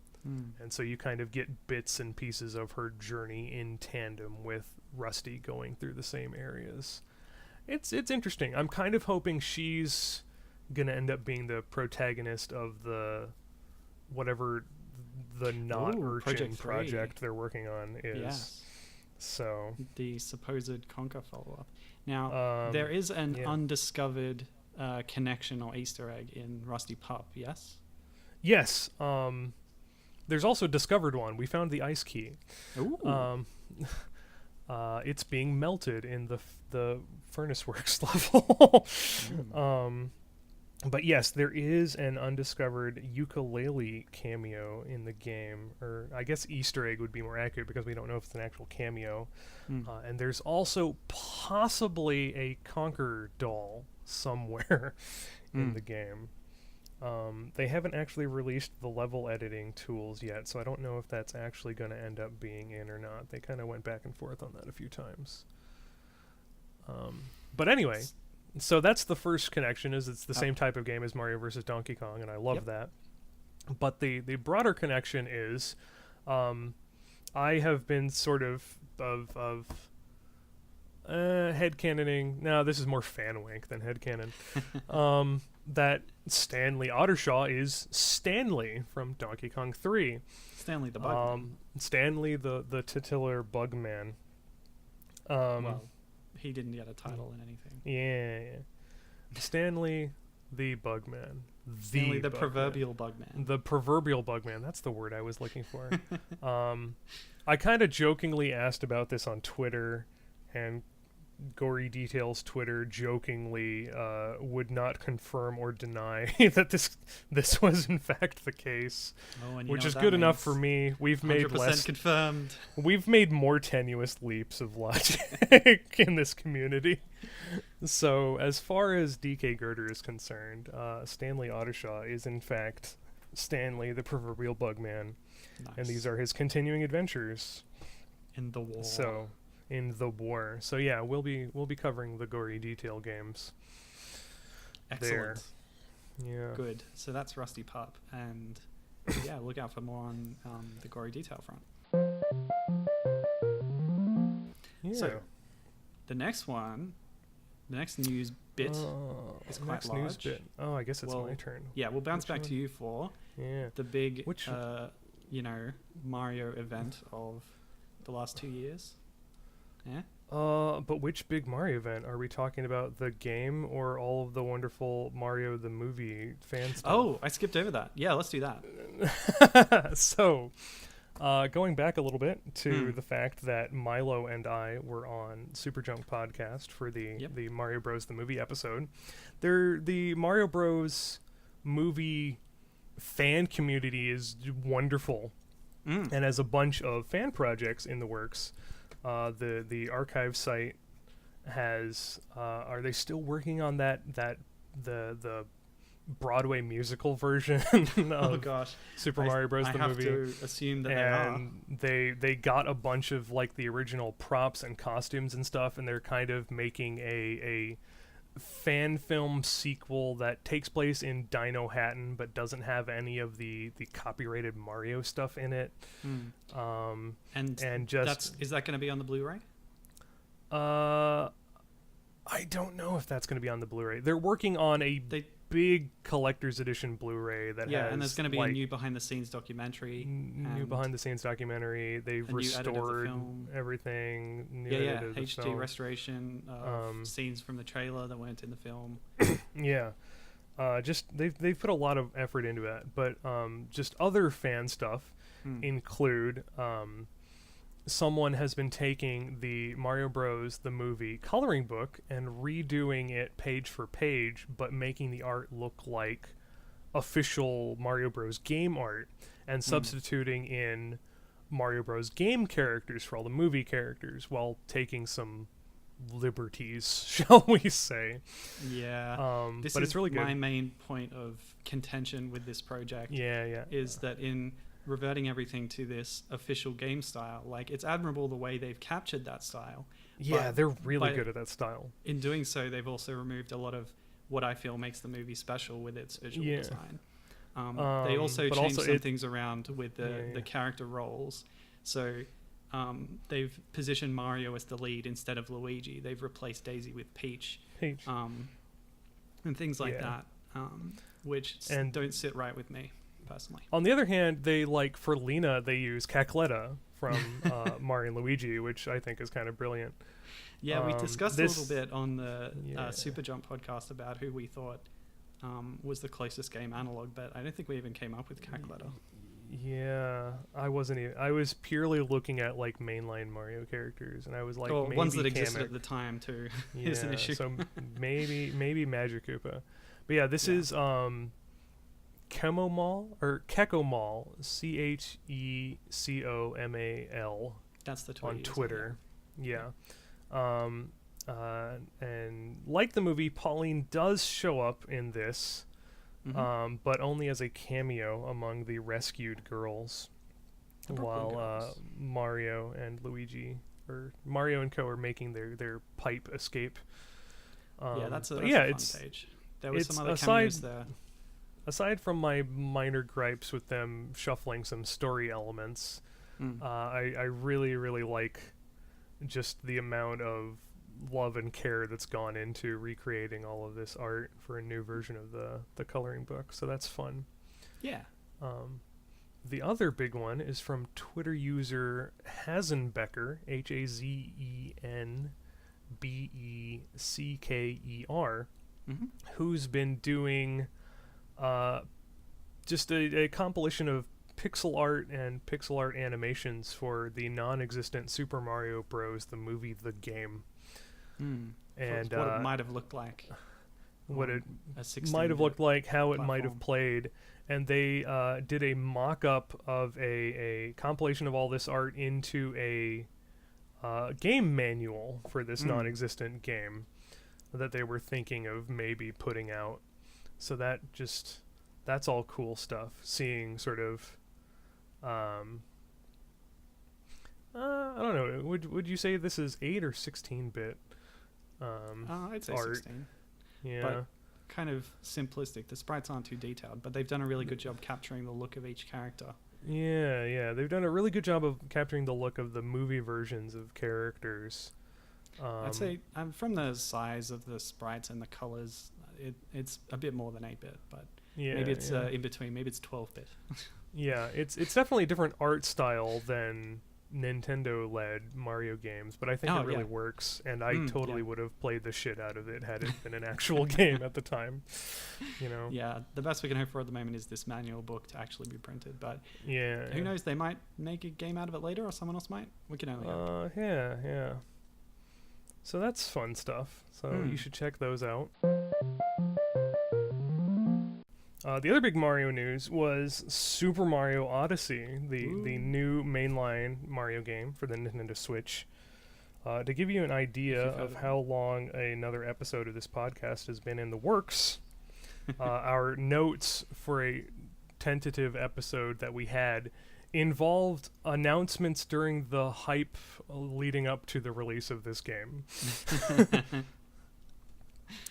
And so you kind of get bits and pieces of her journey in tandem with Rusty going through the same areas. It's interesting. I'm kind of hoping she's gonna end up being the protagonist of the whatever the urchin project they're working on is. Yes. So the supposed Conquer follow-up. Now there is an undiscovered connection or Easter egg in Rusty Pup. Yes. There's also a discovered one. We found the ice key. Ooh. It's being melted in the furnace works level. But yes, there is an undiscovered ukulele cameo in the game, or I guess Easter egg would be more accurate because we don't know if it's an actual cameo. And there's also possibly a Conquer doll somewhere in the game. They haven't actually released the level editing tools yet, so I don't know if that's actually going to end up being in or not. They kind of went back and forth on that a few times. But anyway, so that's the first connection, is it's the same type of game as Mario vs. Donkey Kong, and I love that. But the broader connection is, I have been sort of headcanoning. No, this is more fan wink than headcanon. That Stanley Ottershaw is Stanley from Donkey Kong 3. Stanley the Bugman. Stanley the titular Bugman. Well, he didn't get a title in anything. Yeah. Stanley the Bugman. Stanley the proverbial Bugman. The proverbial Bugman. That's the word I was looking for. I kind of jokingly asked about this on Twitter, and Gory Details Twitter jokingly would not confirm or deny that this was in fact the case, which is good enough for me. We've made 100% confirmed. We've made more tenuous leaps of logic in this community. So as far as DK Girder is concerned, Stanley Ottershaw is in fact Stanley, the proverbial Bugman, and these are his continuing adventures in the war. So yeah, we'll be covering the Gory Detail games. Excellent. There. Yeah. Good. So that's Rusty Pup, and yeah, look out for more on the Gory Detail front. Yeah. So the next news bit is quite large. News bit. Oh, I guess it's my turn. Yeah, we'll bounce back to you for the big, Mario event of the last 2 years. Yeah. But which big Mario event? Are we talking about the game or all of the wonderful Mario the movie fan stuff? Oh, I skipped over that. Yeah, let's do that. So, going back a little bit to the fact that Milo and I were on Super Junk Podcast for the Mario Bros. The movie episode. The Mario Bros. Movie fan community is wonderful and has a bunch of fan projects in the works. The archive site has are they still working on the Broadway musical version of Super Mario Bros. The movie? I have to assume that they got a bunch of like the original props and costumes and stuff, and they're kind of making a fan film sequel that takes place in Dino Hatton but doesn't have any of the copyrighted Mario stuff in it. And just is that going to be on the Blu-ray? I don't know if that's going to be on the Blu-ray. They're working on a big collector's edition Bluray that has, and there's going to be a new behind-the-scenes documentary. Behind-the-scenes documentary. They've restored everything. HD restoration of scenes from the trailer that weren't in the film. Yeah. Just they've put a lot of effort into that, but just other fan stuff include someone has been taking the Mario Bros. The movie coloring book and redoing it page for page, but making the art look like official Mario Bros. Game art and substituting in Mario Bros. Game characters for all the movie characters while taking some liberties, shall we say. Yeah. But it's really good. My main point of contention with this project is that in reverting everything to this official game style, like, it's admirable the way they've captured that style. Yeah, they're really good at that style. In doing so, they've also removed a lot of what I feel makes the movie special with its visual design. They also changed some things around with the character roles. So they've positioned Mario as the lead instead of Luigi. They've replaced Daisy with Peach. And things like that, which don't sit right with me personally. On the other hand, they, like, for Lena, they use Cacletta from Mario and Luigi, which I think is kind of brilliant. Yeah, we discussed a little bit on the Super Jump podcast about who we thought was the closest game analog, but I don't think we even came up with Cacletta. Yeah, I wasn't. I was purely looking at, like, mainline Mario characters, and I was like, maybe ones that existed at the time too. Is an issue. So maybe Magic Koopa, but yeah, this is Checomal or Checomal, Checomal. That's the on Twitter. Yeah. And like the movie, Pauline does show up in this, but only as a cameo among the rescued girls, while Mario and Luigi, or Mario and co, are making their pipe escape. That's a fun page. There was some other cameos there. Aside from my minor gripes with them shuffling some story elements, I really, really like just the amount of love and care that's gone into recreating all of this art for a new version of the coloring book. So that's fun. Yeah. The other big one is from Twitter user Hazenbecker, Hazenbecker, who's been doing just a compilation of pixel art and pixel art animations for the non-existent Super Mario Bros. The movie, the game. And what it might have looked like. What it might have looked like, how it might have played. And they did a mock-up of a compilation of all this art into a game manual for this non-existent game that they were thinking of maybe putting out. So that's all cool stuff. Seeing sort of, I don't know. Would you say this is 8 or 16-bit? I'd say art? 16. Yeah. But kind of simplistic. The sprites aren't too detailed, but they've done a really good job capturing the look of each character. Yeah. They've done a really good job of capturing the look of the movie versions of characters. I'd say from the size of the sprites and the colors, it's a bit more than 8-bit, but maybe it's in between. Maybe it's 12-bit. Yeah, it's definitely a different art style than Nintendo-led Mario games, but I think it really works, and I totally would have played the shit out of it had it been an actual game at the time. You know. Yeah, the best we can hope for at the moment is this manual book to actually be printed, but who knows? They might make a game out of it later, or someone else might. We can only hope. Yeah. So that's fun stuff. So you should check those out. The other big Mario news was Super Mario Odyssey, the new mainline Mario game for the Nintendo Switch. To give you an idea of how long another episode of this podcast has been in the works, our notes for a tentative episode that we had involved announcements during the hype leading up to the release of this game.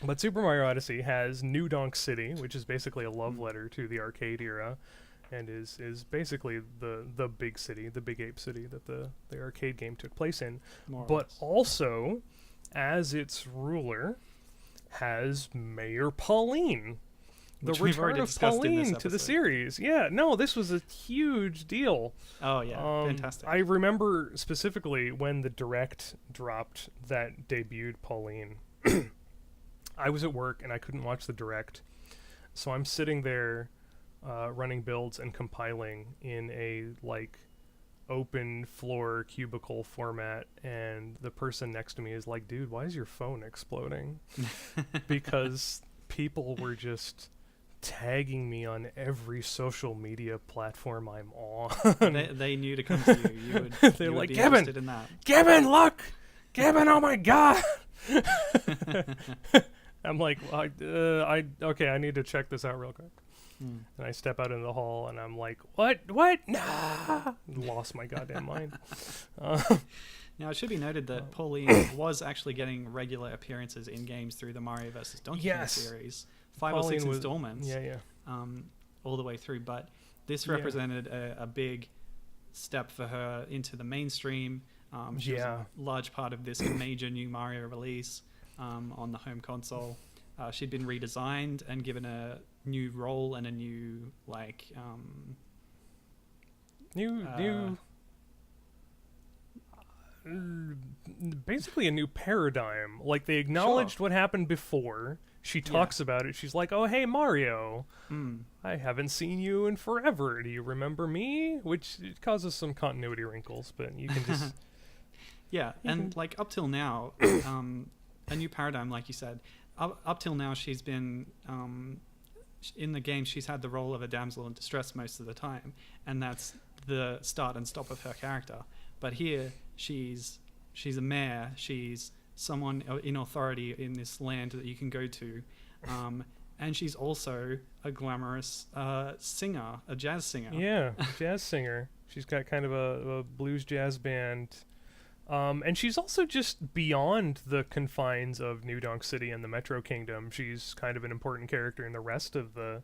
But Super Mario Odyssey has new Donk City, which is basically a love letter to the arcade era, and is basically the big city, the big ape city that the arcade game took place in. But also, as its ruler, has Mayor Pauline. The return of Pauline to the series. Yeah, no, this was a huge deal. Oh, yeah, fantastic. I remember specifically when the Direct dropped that debuted Pauline. I was at work and I couldn't watch the Direct, so I'm sitting there running builds and compiling in a open floor cubicle format, and the person next to me is like, dude, why is your phone exploding? Because people were just tagging me on every social media platform I'm on. They knew to come to you. They're like, be Gibbon, interested in that. Gibbon, look! Gibbon, oh my god! I'm like, I need to check this out real quick. And I step out into the hall and I'm like, what? Nah! Lost my goddamn mind. Now, it should be noted that Pauline was actually getting regular appearances in games through the Mario vs. Donkey Kong series. 5 or 6 installments. All the way through. But this represented a big step for her into the mainstream. She was a large part of this major new Mario release on the home console. She'd been redesigned and given a new role and a new basically a new paradigm. Like, they acknowledged what happened before. She talks about it. She's like, oh, hey, Mario. I haven't seen you in forever. Do you remember me? Which causes some continuity wrinkles, but you can just... up till now, a new paradigm, like you said. Up till now, she's been... in the game, she's had the role of a damsel in distress most of the time, and that's the start and stop of her character. But here, she's a mayor. She's someone in authority in this land that you can go to. And she's also a glamorous singer, a jazz singer. Yeah, jazz singer. She's got kind of a blues jazz band. And she's also just beyond the confines of New Donk City and the Metro Kingdom. She's kind of an important character in the rest of the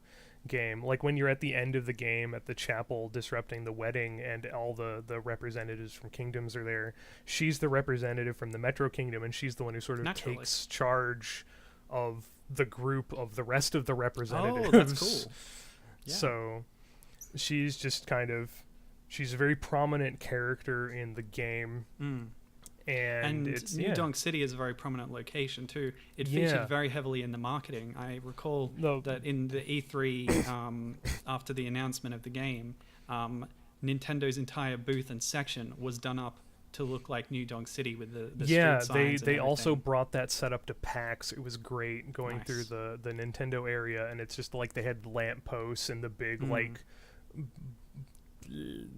game. Like when you're at the end of the game at the chapel disrupting the wedding and all the representatives from kingdoms are there, she's the representative from the Metro Kingdom, and she's the one who sort of takes charge of the group of the rest of the representatives. Oh, that's cool. Yeah. So she's just she's a very prominent character in the game. And it's, New Donk City is a very prominent location too. It featured very heavily in the marketing. I recall that in the E3 after the announcement of the game, Nintendo's entire booth and section was done up to look like New Donk City with the street signs. They also brought that setup to PAX. It was great going through the Nintendo area, and it's just like they had lamp posts and the big like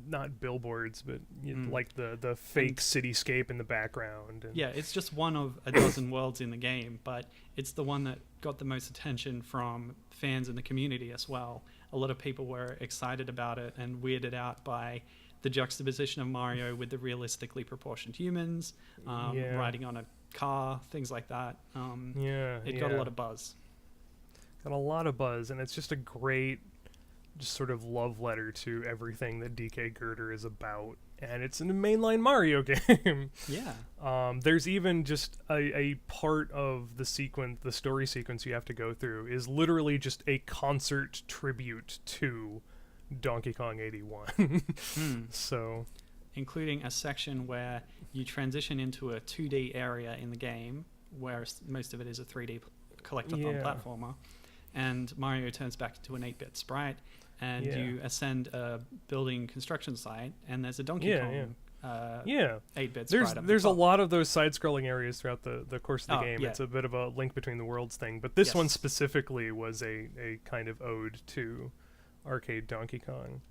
not billboards, but like the fake cityscape in the background. And it's just one of a dozen worlds in the game, but it's the one that got the most attention from fans in the community as well. A lot of people were excited about it and weirded out by the juxtaposition of Mario with the realistically proportioned humans, riding on a car, things like that. It got a lot of buzz. Got a lot of buzz, and it's just a great just sort of love letter to everything that DK Girder is about, and it's in a mainline Mario game. There's even just a part of the story sequence you have to go through is literally just a concert tribute to Donkey Kong 81. So including a section where you transition into a 2D area in the game, where most of it is a 3D collectathon platformer, and Mario turns back into an 8-bit sprite, and you ascend a building construction site, and there's a Donkey Kong 8-bit sprite. There's a lot of those side-scrolling areas throughout the course of the game. It's a bit of a link between the worlds thing, but this one specifically was a kind of ode to arcade Donkey Kong.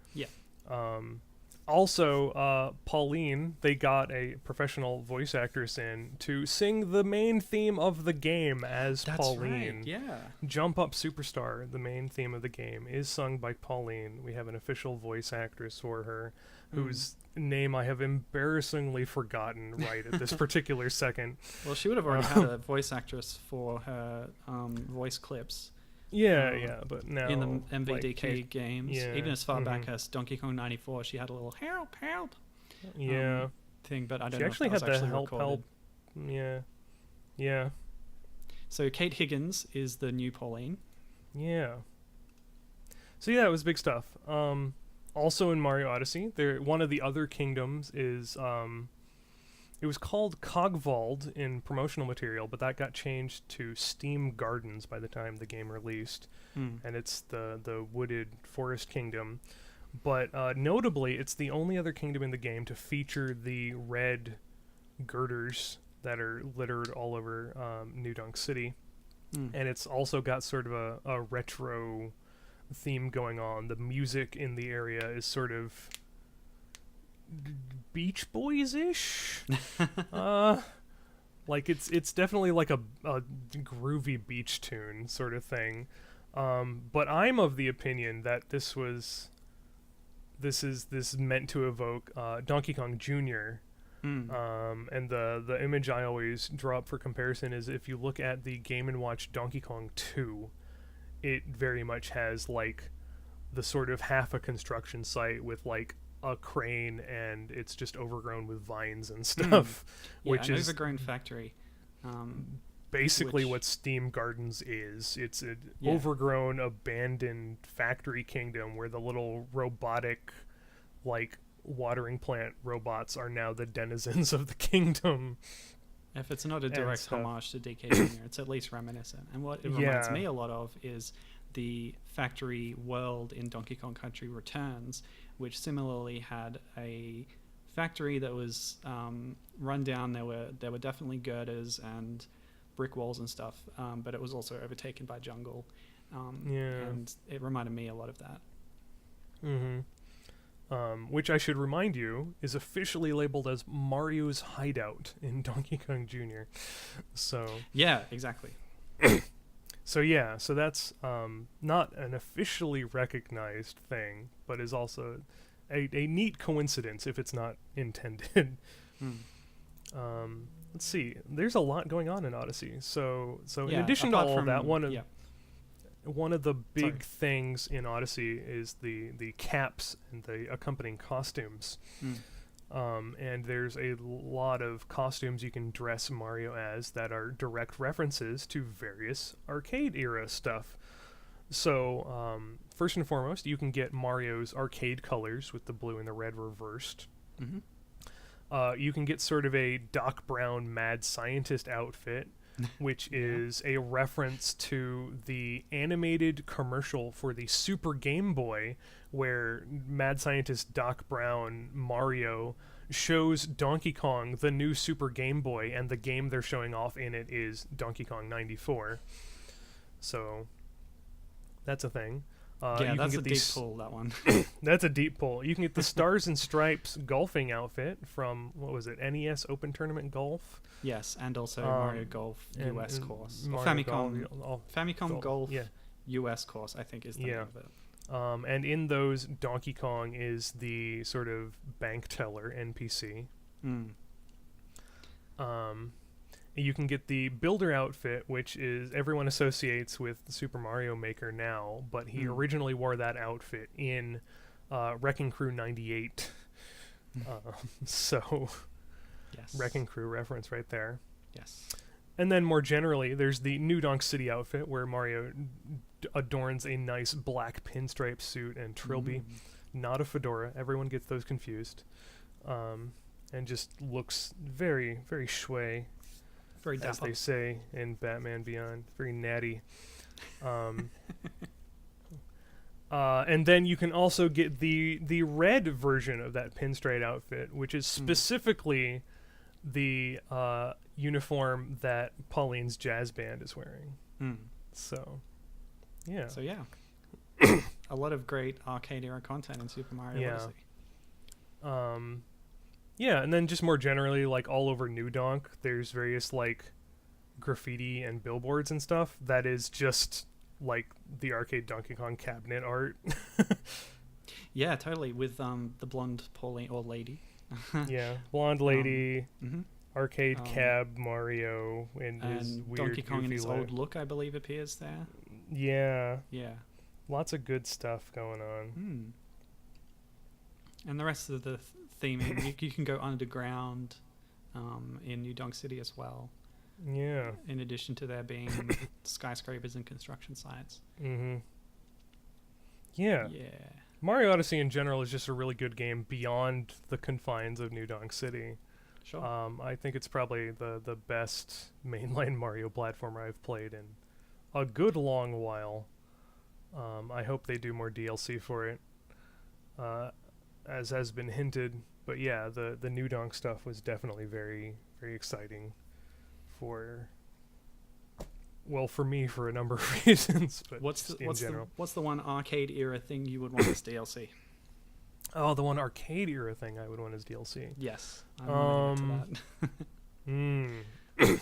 Also, Pauline, they got a professional voice actress in to sing the main theme of the game as Pauline. Right, yeah. Jump Up Superstar, the main theme of the game, is sung by Pauline. We have an official voice actress for her, whose name I have embarrassingly forgotten right at this particular second. Well, she would have already had a voice actress for her voice clips. But now in the MVDK games, even as far back as Donkey Kong 94, she had a little help thing, but I don't know if that was actually recorded. So Kate Higgins is the new Pauline. So it was big stuff. Also in Mario Odyssey, one of the other kingdoms is it was called Cogwald in promotional material, but that got changed to Steam Gardens by the time the game released, and it's the wooded forest kingdom. But notably, it's the only other kingdom in the game to feature the red girders that are littered all over New Donk City, and it's also got sort of a retro theme going on. The music in the area is sort of Beach Boys-ish. Like it's definitely like a groovy beach tune sort of thing. But I'm of the opinion that this is meant to evoke Donkey Kong Jr. And the image I always draw up for comparison is if you look at the Game & Watch Donkey Kong 2, it very much has like the sort of half a construction site with like a crane, and it's just overgrown with vines and stuff. Which is an overgrown factory. Basically what Steam Gardens is. It's an overgrown, abandoned factory kingdom where the little robotic, like, watering plant robots are now the denizens of the kingdom. If it's not a direct homage to DK Jr., it's at least reminiscent. And what it reminds me a lot of is the factory world in Donkey Kong Country Returns, which similarly had a factory that was run down. There were definitely girders and brick walls and stuff, but it was also overtaken by jungle. And it reminded me a lot of that. which I should remind you is officially labeled as Mario's Hideout in Donkey Kong Jr. So yeah, exactly. So that's not an officially recognized thing, but is also a neat coincidence if it's not intended. Let's see. There's a lot going on in Odyssey. So in addition to all of that, one of the big things in Odyssey is the caps and the accompanying costumes. And there's a lot of costumes you can dress Mario as that are direct references to various arcade era stuff. So first and foremost, you can get Mario's arcade colors with the blue and the red reversed. You can get sort of a Doc Brown mad scientist outfit, which is a reference to the animated commercial for the Super Game Boy, where mad scientist Doc Brown Mario shows Donkey Kong the new Super Game Boy, and the game they're showing off in it is Donkey Kong 94. So that's a thing. That's a deep pull, that one. That's a deep pull. You can get the Stars and Stripes golfing outfit from, what was it, NES Open Tournament Golf? Yes, and also Mario Golf US course. Or Famicom Golf US course, I think is the name of it. And in those, Donkey Kong is the sort of bank teller NPC. You can get the Builder outfit, which is everyone associates with Super Mario Maker now, but he originally wore that outfit in Wrecking Crew 98. So, yes. Wrecking Crew reference right there. Yes. And then more generally, there's the new Donk City outfit, where Mario adorns a nice black pinstripe suit and trilby, not a fedora. Everyone gets those confused. And just looks very, very shui. Very dapper. As they say in Batman Beyond. Very natty. And then you can also get the red version of that pinstripe outfit, which is specifically the uniform that Pauline's jazz band is wearing. So, yeah. So, yeah. A lot of great arcade era content in Super Mario Odyssey. Yeah, and then just more generally, like all over New Donk, there's various like graffiti and billboards and stuff that is just like the arcade Donkey Kong cabinet art. Yeah, totally, with the blonde Pauline or lady. Yeah, blonde lady, arcade cab Mario in his weird Donkey Kong in his look. old look, I believe, appears there. Yeah. Yeah. Lots of good stuff going on. And the rest of the theming, you can go underground in New Donk City as well. Yeah. In addition to there being skyscrapers and construction sites. Yeah. Yeah. Mario Odyssey in general is just a really good game beyond the confines of New Donk City. Sure. I think it's probably the best mainline Mario platformer I've played in a good long while. I hope they do more DLC for it, as has been hinted. But yeah, the New Donk stuff was definitely very, very exciting for me for a number of reasons. But what's the one arcade era thing you would want as DLC? Oh, the one arcade era thing I would want as DLC. Yes. I'm to that.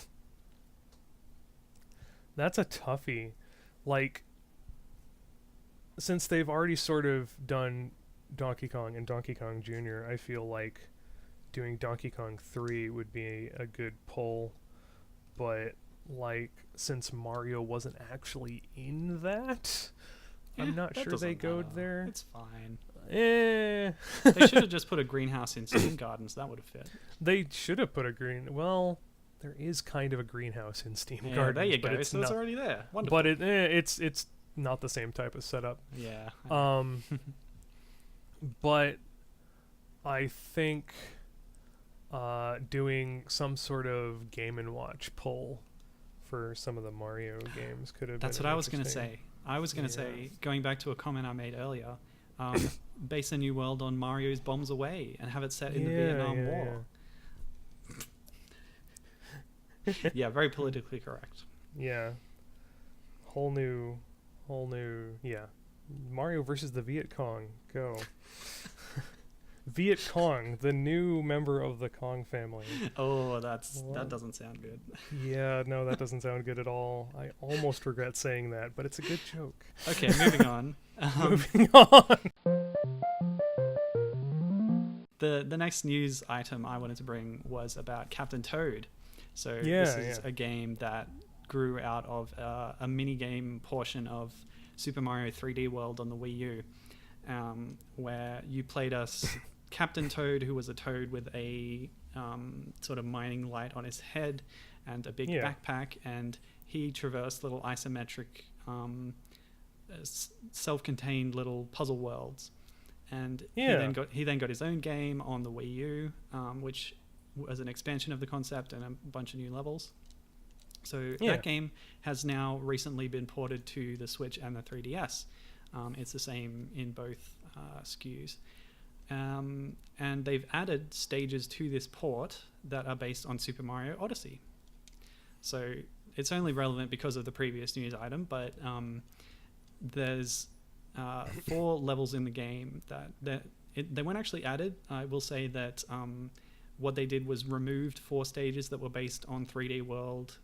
That's a toughie. Like, since they've already sort of done Donkey Kong and Donkey Kong Jr., I feel like doing Donkey Kong 3 would be a good pull. But, like, since Mario wasn't actually in that, I'm not sure they go there. It's fine. They should have just put a greenhouse in Steam Gardens. That would have fit. They should have put well, there is kind of a a greenhouse in Steam Gardens. There you go. It's it's already there. Wonderful. But it's not the same type of setup. Yeah. But I think doing some sort of Game & Watch pull for some of the Mario games could have. That's been what I was going to say. I was going to say, going back to a comment I made earlier, base a new world on Mario's Bombs Away and have it set in the Vietnam War. Yeah, very politically correct. Yeah. Whole new, yeah. Mario versus the Viet Cong. Go. Viet Cong, the new member of the Kong family. Oh, that doesn't sound good. Yeah, no, that doesn't sound good at all. I almost regret saying that, but it's a good joke. Okay, moving on. Moving on. The next news item I wanted to bring was about Captain Toad. So this is a game that grew out of a mini game portion of Super Mario 3D World on the Wii U, where you played as Captain Toad, who was a toad with a sort of mining light on his head and a big backpack, and he traversed little isometric, self-contained little puzzle worlds. And he then got his own game on the Wii U, which was an expansion of the concept and a bunch of new levels. So that game has now recently been ported to the Switch and the 3DS. It's the same in both SKUs. And they've added stages to this port that are based on Super Mario Odyssey. So it's only relevant because of the previous news item, but there's 4 levels in the game that they weren't actually added. I will say that what they did was removed 4 stages that were based on 3D World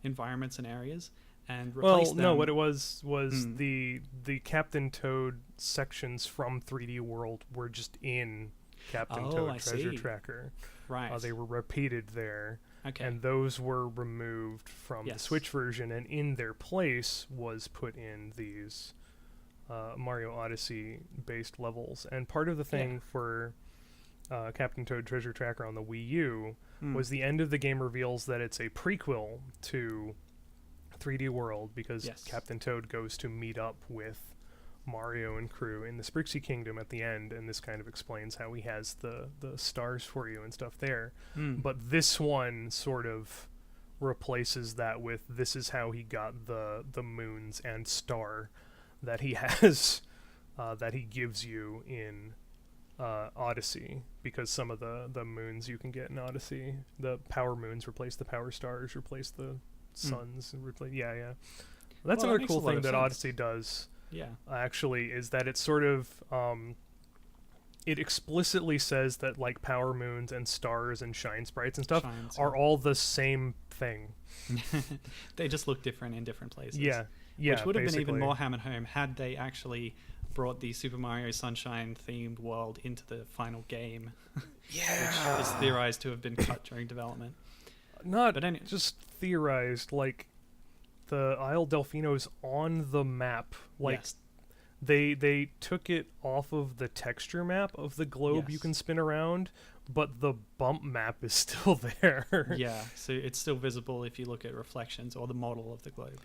environments and areas and replaced them. No, what it was the Captain Toad sections from 3D World were just in Captain Toad Treasure Tracker. Right. They were repeated there. Okay. And those were removed from the Switch version, and in their place was put in these Mario Odyssey based levels. And part of the thing for Captain Toad Treasure Tracker on the Wii U was the end of the game reveals that it's a prequel to 3D World, because Captain Toad goes to meet up with Mario and crew in the Sprixie Kingdom at the end, and this kind of explains how he has the stars for you and stuff there. But this one sort of replaces that with this is how he got the moons and star that he has, that he gives you in Odyssey, because some of the moons you can get in Odyssey, the power moons replace the power stars, replace the suns, replace that's another cool thing that Odyssey does. Actually, is that it's sort of it explicitly says that like power moons and stars and shine sprites and stuff are all the same thing. They just look different in different places. Which would have been even more hammered home had they actually brought the Super Mario Sunshine themed world into the final game. Which is theorized to have been cut during development. Just theorized, like the Isle Delfino's on the map. Like they took it off of the texture map of the globe you can spin around, but the bump map is still there. So it's still visible if you look at reflections or the model of the globe.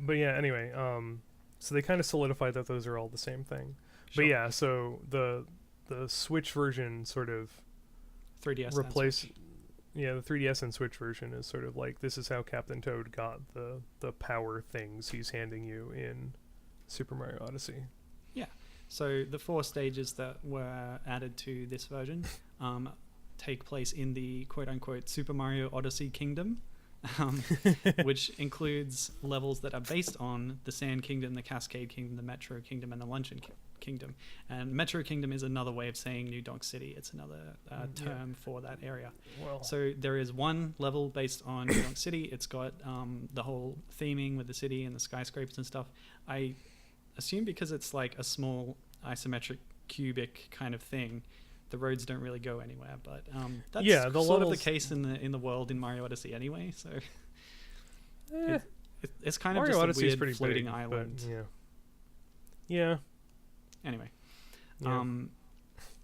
But anyway, so they kind of solidified that those are all the same thing. But so the Switch version sort of 3DS replace the 3DS and Switch version is sort of like, this is how Captain Toad got the power things he's handing you in Super Mario Odyssey. So the 4 stages that were added to this version take place in the quote-unquote Super Mario Odyssey Kingdom, which includes levels that are based on the Sand Kingdom, the Cascade Kingdom, the Metro Kingdom, and the Luncheon Kingdom. And Metro Kingdom is another way of saying New Donk City. It's another term for that area. So there is one level based on New Donk City. It's got the whole theming with the city and the skyscrapers and stuff. I assume because it's like a small isometric cubic kind of thing, the roads don't really go anywhere, but that's sort of the case in the world in Mario Odyssey anyway. So it's kind Mario of just Odyssey a weird floating island. Anyway,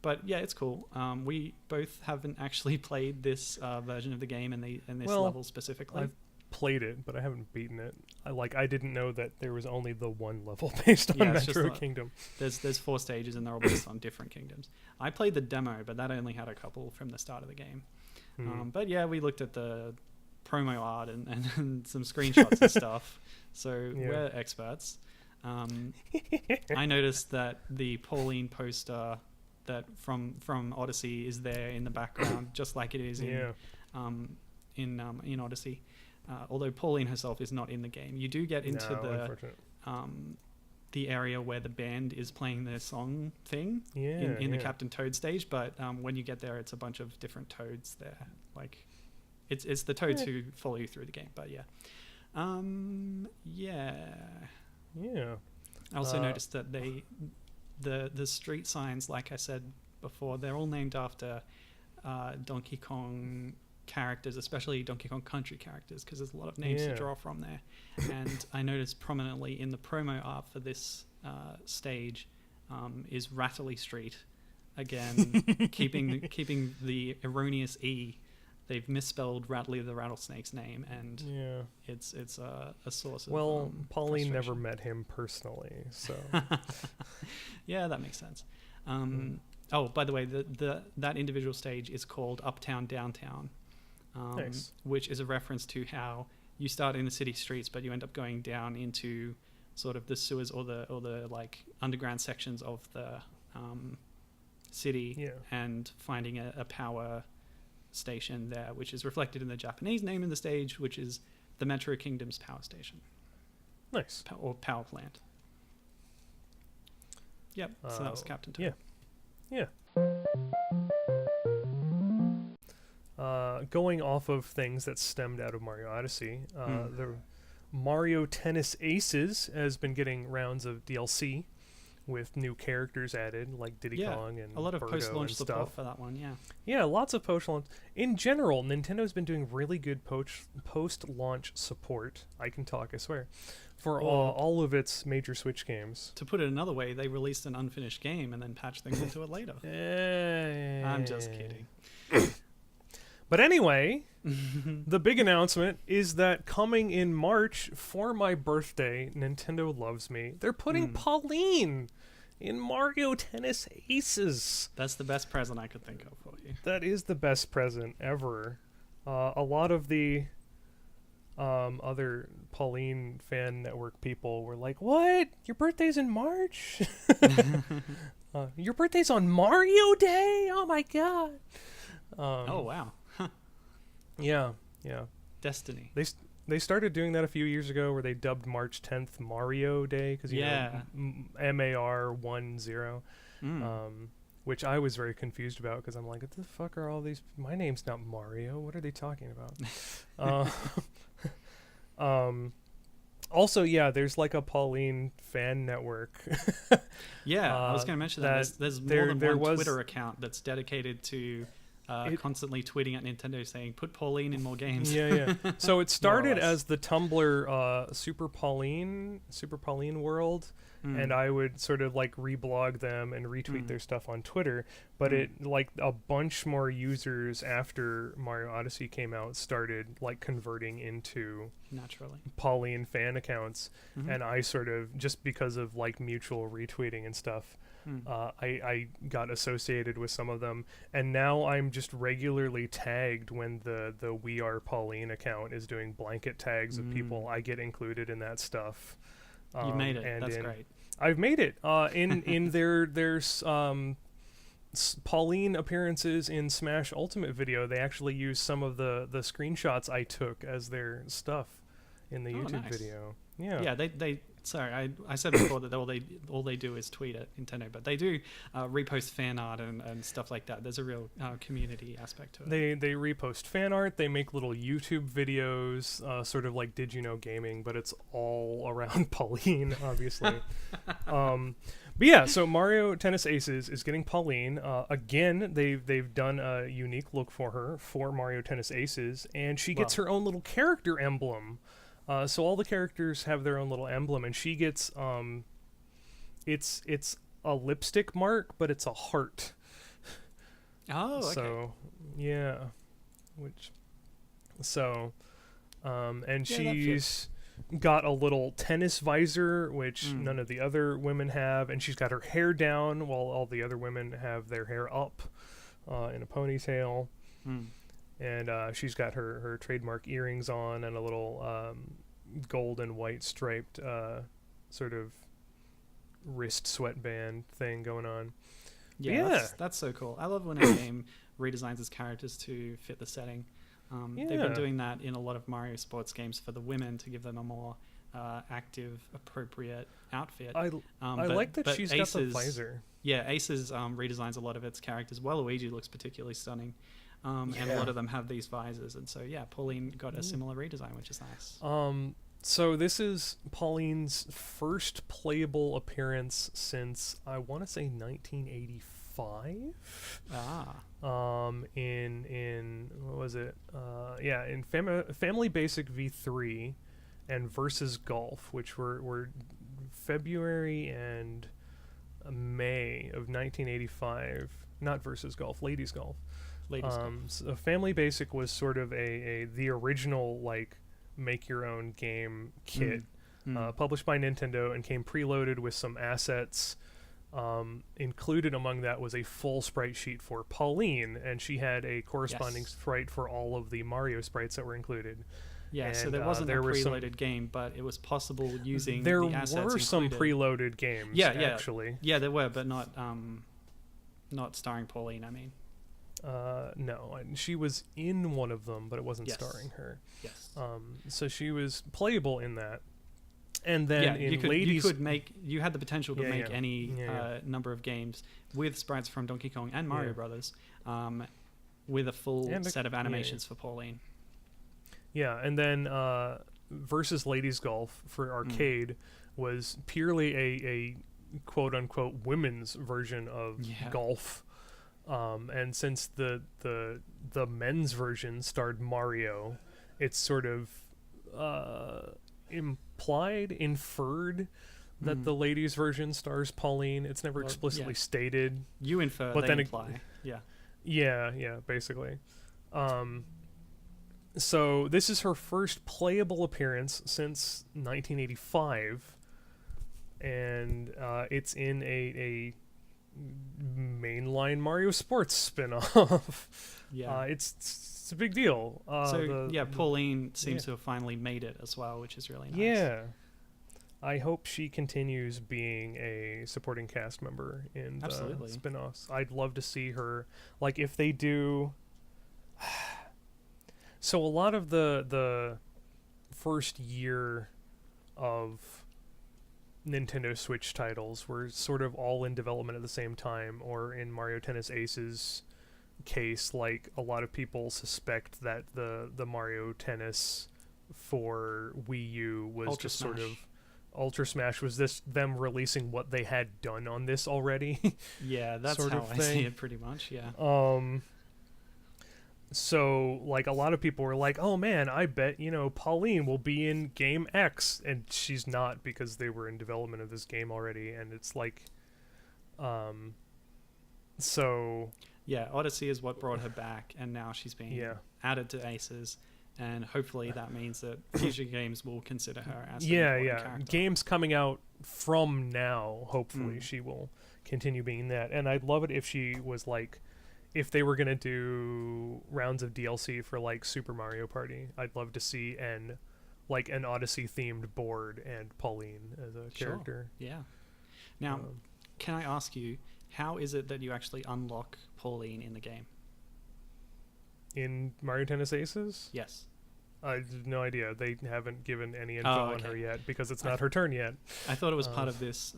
but it's cool. We both haven't actually played this version of the game and this level specifically. I've played it, but I haven't beaten it. I didn't know that there was only the one level based on Metro Kingdom. There's 4 stages and they're all based on different kingdoms. I played the demo, but that only had a couple from the start of the game. But we looked at the promo art and some screenshots and stuff. So we're experts. I noticed that the Pauline poster that from Odyssey is there in the background, just like it is in Odyssey. Although Pauline herself is not in the game, you do get into the area where the band is playing their song thing in the Captain Toad stage, but when you get there, it's a bunch of different toads there. Like, it's the toads who follow you through the game. But I also noticed that the street signs, like I said before, they're all named after Donkey Kong characters, especially Donkey Kong Country characters, because there's a lot of names to draw from there. And I noticed prominently in the promo art for this stage is Rattley Street. Again, keeping the erroneous E. They've misspelled Rattly the rattlesnake's name, and it's a source of Pauline never met him personally, so yeah, that makes sense. Oh, by the way, that individual stage is called Uptown Downtown, nice. Which is a reference to how you start in the city streets, but you end up going down into sort of the sewers or the like underground sections of the city, and finding a power station there, which is reflected in the Japanese name in the stage, which is the Metro Kingdom's power station. Nice. Or power plant. Yep, so that was Captain Toad. Yeah. Going off of things that stemmed out of Mario Odyssey, the Mario Tennis Aces has been getting rounds of DLC with new characters added, like Diddy Kong and a lot of Birdo post-launch and support stuff. for that one. Yeah, lots of post-launch. In general, Nintendo's been doing really good post-launch support. I can talk, I swear, for all of its major Switch games. To put it another way, they released an unfinished game and then patched things into it later. I'm just kidding. But anyway, the big announcement is that coming in March for my birthday, Nintendo loves me. They're putting Pauline in Mario Tennis Aces. That's the best present I could think of for you. That is the best present ever. A lot of the other Pauline fan network people were like, "What? Your birthday's in March? Your birthday's on Mario Day? Oh my god!" Oh wow. Yeah. Destiny. They started doing that a few years ago, where they dubbed March 10th Mario Day, because MAR10, which I was very confused about, because I'm like, what the fuck are all these? My name's not Mario. What are they talking about? Also, there's like a Pauline fan network. I was going to mention that there's more than one Twitter account that's dedicated to constantly tweeting at Nintendo saying, "Put Pauline in more games." So it started as the Tumblr Super Pauline World, and I would sort of like reblog them and retweet their stuff on Twitter. But it, like, a bunch more users after Mario Odyssey came out started like converting into naturally Pauline fan accounts, and I sort of, just because of like mutual retweeting and stuff, I got associated with some of them, and now I'm just regularly tagged when the We Are Pauline account is doing blanket tags of people. I get included in that stuff. You've made it. That's great. I've made it. In their Pauline appearances in Smash Ultimate video, they actually use some of the screenshots I took as their stuff in the YouTube video. Yeah, they sorry, I said before that all they do is tweet at Nintendo, but they do repost fan art and stuff like that. There's a real community aspect to it. They repost fan art. They make little YouTube videos, sort of like Did You Know Gaming, but it's all around Pauline, obviously. But yeah, so Mario Tennis Aces is getting Pauline. Again, they've done a unique look for her for Mario Tennis Aces, and she gets her own little character emblem. So all the characters have their own little emblem, and she gets it's a lipstick mark, but it's a heart. Oh, okay. So yeah, and she's got a little tennis visor, which none of the other women have, and she's got her hair down while all the other women have their hair up in a ponytail. And she's got her trademark earrings on and a little gold and white striped sort of wrist sweatband thing going on. Yeah. That's so cool. I love when a game redesigns its characters to fit the setting. They've been doing that in a lot of Mario sports games for the women to give them a more active, appropriate outfit. I like that she's got the visor. Yeah, Aces redesigns a lot of its characters. Waluigi looks particularly stunning. And a lot of them have these visors. And so, yeah, Pauline got a similar redesign, which is nice. So this is Pauline's first playable appearance since, I want to say, 1985. In what was it? In Family Basic V3 and Versus Golf, which were February and May of 1985. Not Versus Golf, Ladies Golf. So Family Basic was sort of the original like make your own game kit, published by Nintendo and came preloaded with some assets. Included among that was a full sprite sheet for Pauline, and she had a corresponding sprite for all of the Mario sprites that were included. Yeah, and, so there wasn't a preloaded game, but it was possible using the assets There were some preloaded games, actually. Yeah, there were, but not starring Pauline, I mean. No, she was in one of them, but it wasn't starring her. Yes. So she was playable in that. And then you had the potential to make any number of games with sprites from Donkey Kong and Mario Brothers, with a full set of animations for Pauline. Yeah, and then Versus Ladies Golf for arcade was purely a quote unquote women's version of golf. And since the men's version starred Mario, it's sort of inferred that the ladies' version stars Pauline. It's never explicitly stated. You infer, but then imply. Yeah, basically. So this is her first playable appearance since 1985, and it's in a mainline Mario Sports spin-off. It's a big deal. Pauline seems to have finally made it as well, which is really nice. Yeah, I hope she continues being a supporting cast member in the spin-offs. I'd love to see her, like, if they do. So a lot of the first year of Nintendo Switch titles were sort of all in development at the same time, or in Mario Tennis Aces case, like a lot of people suspect that the Mario Tennis for Wii U was Ultra just Smash. Sort of Ultra Smash was this them releasing what they had done on this already. Yeah, that's sort how I see it pretty much. Yeah. So, like, a lot of people were like, oh man, I bet, Pauline will be in game X, and she's not, because they were in development of this game already, and it's like, so... Yeah, Odyssey is what brought her back, and now she's being added to Aces, and hopefully that means that future games will consider her as an important character. Games coming out from now, hopefully she will continue being that, and I'd love it if she was, like... If they were going to do rounds of DLC for, like, Super Mario Party, I'd love to see an Odyssey-themed board and Pauline as a character. Yeah. Now, can I ask you, how is it that you actually unlock Pauline in the game? In Mario Tennis Aces? Yes. I have no idea. They haven't given any info on her yet, because it's not her turn yet. I thought it was part of this...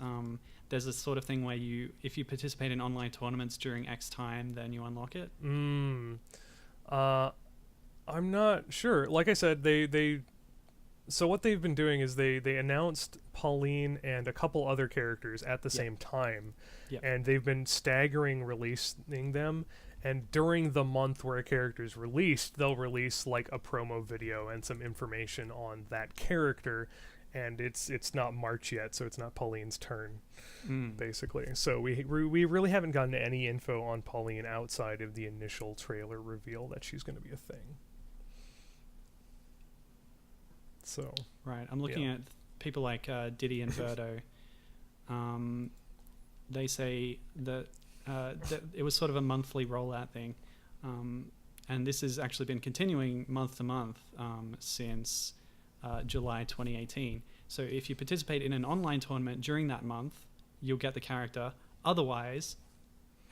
there's this sort of thing where if you participate in online tournaments during X time, then you unlock it. I'm not sure. Like I said, so what they've been doing is they announced Pauline and a couple other characters at the same time, and they've been staggering releasing them. And during the month where a character is released, they'll release like a promo video and some information on that character. And it's not March yet, so it's not Pauline's turn, basically. So we really haven't gotten any info on Pauline outside of the initial trailer reveal that she's going to be a thing. So right, I'm looking at people like Diddy and Birdo. They say that it was sort of a monthly rollout thing, and this has actually been continuing month to month since July 2018. So if you participate in an online tournament during that month, you'll get the character. Otherwise,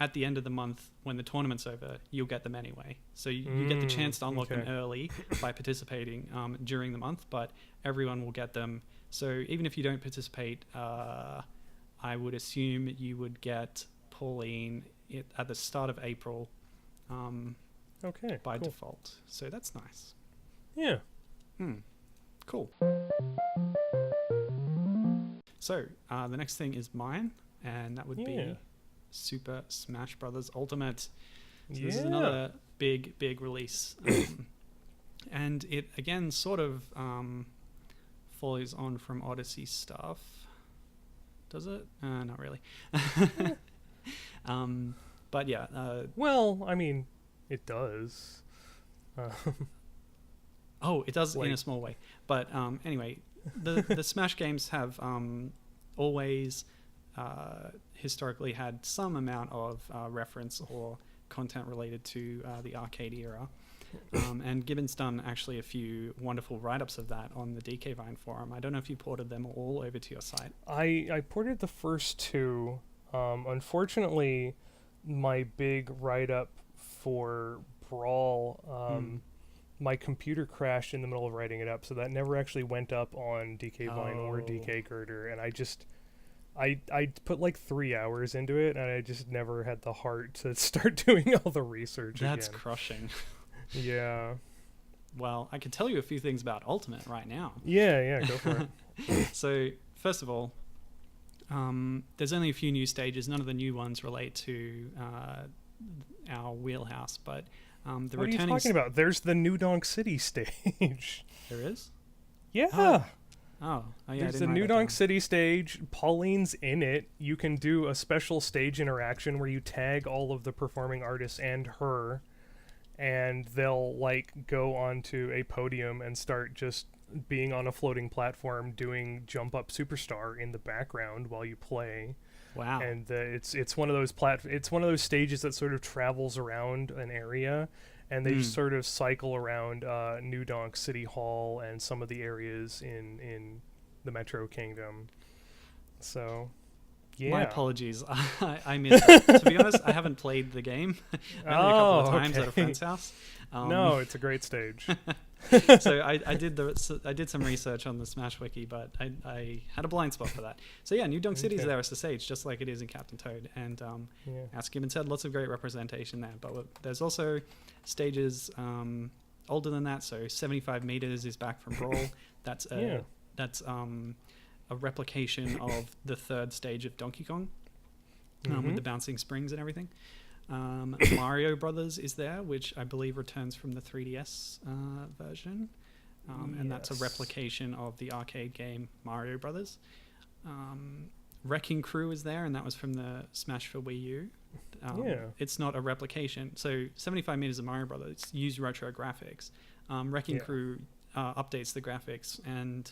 at the end of the month, when the tournament's over, you'll get them anyway. So you get the chance to unlock them early by participating during the month, but everyone will get them So even if you don't participate, I would assume you would get Pauline at the start of April. Okay. By cool. default. So that's nice. Yeah. Cool. So the next thing is mine, and that would be Super Smash Brothers Ultimate. So this is another big release. And it, again, sort of follows on from Odyssey stuff. Does it? Not really. But yeah. Well, I mean, it does. It does in a small way. But anyway, the Smash games have always historically had some amount of reference or content related to the arcade era. And Gibbon's done actually a few wonderful write-ups of that on the DK Vine forum. I don't know if you ported them all over to your site. I ported the first two. Unfortunately, my big write-up for Brawl, my computer crashed in the middle of writing it up, so that never actually went up on DK Vine or DK Girder, and I put like 3 hours into it, and I just never had the heart to start doing all the research That's again. crushing. Yeah. Well, I can tell you a few things about Ultimate right now. Yeah, go for it. So, first of all, there's only a few new stages. None of the new ones relate to our wheelhouse, but the what are you talking about? There's the new Donk City stage. There is? Yeah. Oh yeah. There's the new Donk City stage. Pauline's in it. You can do a special stage interaction where you tag all of the performing artists and her, and they'll like go onto a podium and start just being on a floating platform doing Jump Up Superstar in the background while you play. Wow. And it's one of those it's one of those stages that sort of travels around an area, and they just sort of cycle around New Donk City Hall and some of the areas in the Metro Kingdom. So, yeah. My apologies. I missed that. To be honest, I haven't played the game. Only a couple of times at a friend's house. No, it's a great stage. So I did some research on the Smash Wiki, but I had a blind spot for that. So yeah, New Donk City is there as the stage, just like it is in Captain Toad. And as Gibbon said, lots of great representation there. But there's also stages older than that. So 75 meters is back from Brawl. That's a replication of the third stage of Donkey Kong, with the bouncing springs and everything. Mario Brothers is there, which I believe returns from the 3DS version, and that's a replication of the arcade game Mario Brothers. Wrecking Crew is there, and that was from the Smash for Wii U. It's not a replication. So 75 meters of Mario Brothers use retro graphics. Wrecking Crew updates the graphics and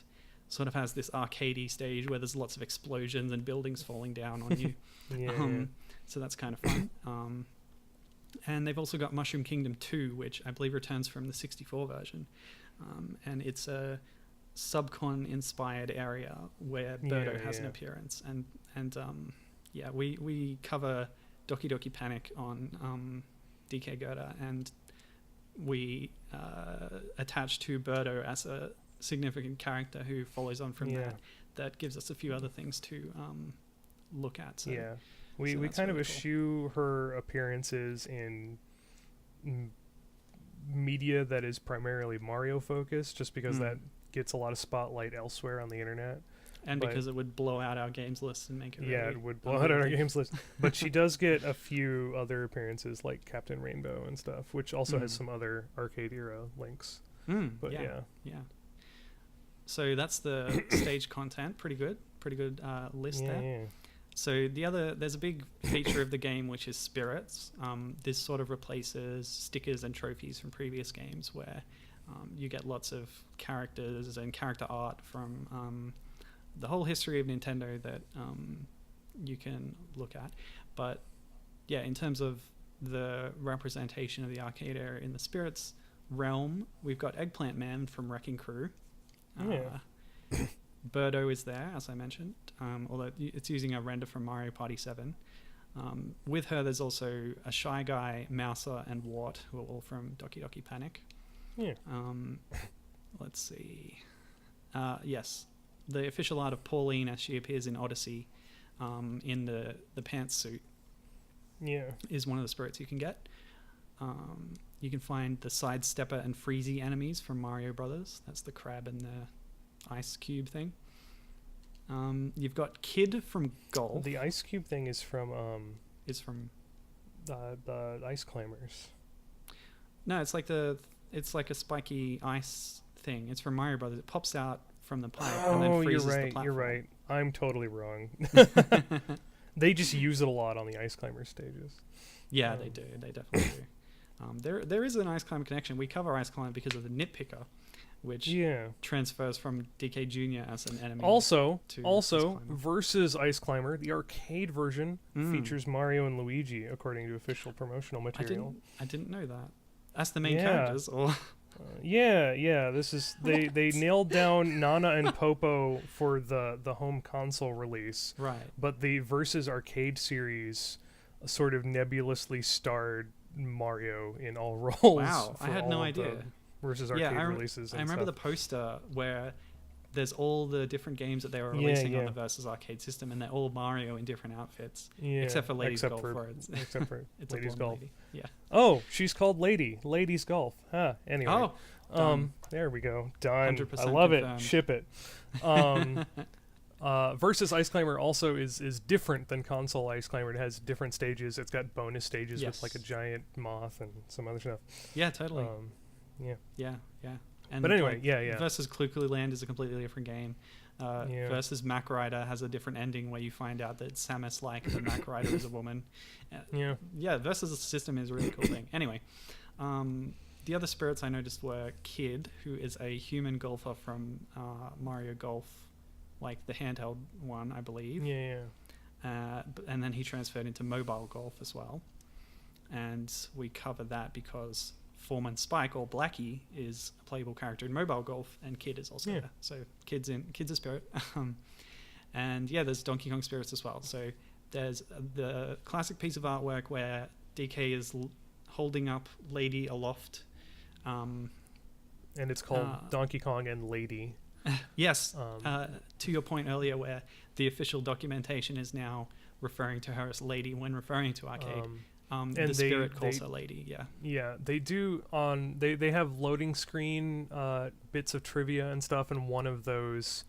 sort of has this arcadey stage where there's lots of explosions and buildings falling down on you. So that's kind of fun. And they've also got Mushroom Kingdom 2, which I believe returns from the 64 version. And it's a Subcon-inspired area where Birdo has an appearance. And we cover Doki Doki Panic on DK Girder, and we attach to Birdo as a significant character who follows on from that. That gives us a few other things to look at. So. Yeah. We kind of eschew her appearances in media that is primarily Mario focused, just because that gets a lot of spotlight elsewhere on the internet. And because it would blow out our games list and make it it would blow out our games list. But she does get a few other appearances like Captain Rainbow and stuff, which also has some other arcade era links. But yeah. So that's the stage content. Pretty good list there. Yeah. So there's a big feature of the game, which is spirits. This sort of replaces stickers and trophies from previous games, where you get lots of characters and character art from the whole history of Nintendo that you can look at. But yeah, in terms of the representation of the arcade era in the spirits realm, we've got Eggplant Man from Wrecking Crew. Birdo is there, as I mentioned, although it's using a render from Mario Party 7. With her, there's also a Shy Guy, Mouser, and Wart, who are all from Doki Doki Panic. Let's see. Yes. the official art of Pauline as she appears in Odyssey, in the pantsuit. Yeah. Is one of the spirits you can get. You can find the Sidestepper and Freezy enemies from Mario Brothers. That's the crab and the ice cube thing. You've got Kid from Golf. The ice cube thing is from the Ice Climbers. No, it's like a spiky ice thing. It's from Mario Brothers. It pops out from the pipe and then freezes the platform. You're right. I'm totally wrong. They just use it a lot on the Ice Climber stages. Yeah, they do. They definitely do. There is an Ice Climber connection. We cover Ice Climber because of the Nitpicker, which transfers from DK Jr. as an enemy. Also, versus Ice Climber, the arcade version features Mario and Luigi, according to official promotional material. I didn't know that. That's the main characters, or This is they nailed down Nana and Popo for the home console release. Right. But the Versus Arcade series sort of nebulously starred Mario in all roles. Wow, I had no idea. Versus Arcade releases. I remember the poster where there's all the different games that they were releasing on the Versus Arcade system, and they're all Mario in different outfits, except for Ladies Golf. Except for it's Ladies Golf. Lady. Yeah. Oh, she's called Ladies Golf. Huh. Anyway. There we go. Done. I love confirmed. It. Ship it. Versus Ice Climber also is different than console Ice Climber. It has different stages. It's got bonus stages with like a giant moth and some other stuff. Yeah, totally. Yeah. And but anyway, Versus Cluculi Land is a completely different game. Versus Mac Rider has a different ending where you find out that Samus like the Mac Rider is a woman. Versus the system is a really cool thing. Anyway, the other spirits I noticed were Kid, who is a human golfer from Mario Golf, like the handheld one, I believe. And then he transferred into mobile golf as well. And we cover that because Foreman Spike, or Blackie, is a playable character in mobile golf, and Kid is also there. So Kid's a spirit. And there's Donkey Kong spirits as well. So there's the classic piece of artwork where DK is holding up Lady aloft. And it's called Donkey Kong and Lady. Yes. To your point earlier, where the official documentation is now referring to her as Lady when referring to Arcade. And the spirit calls her Lady. Yeah, they do. They have loading screen bits of trivia and stuff, and one of those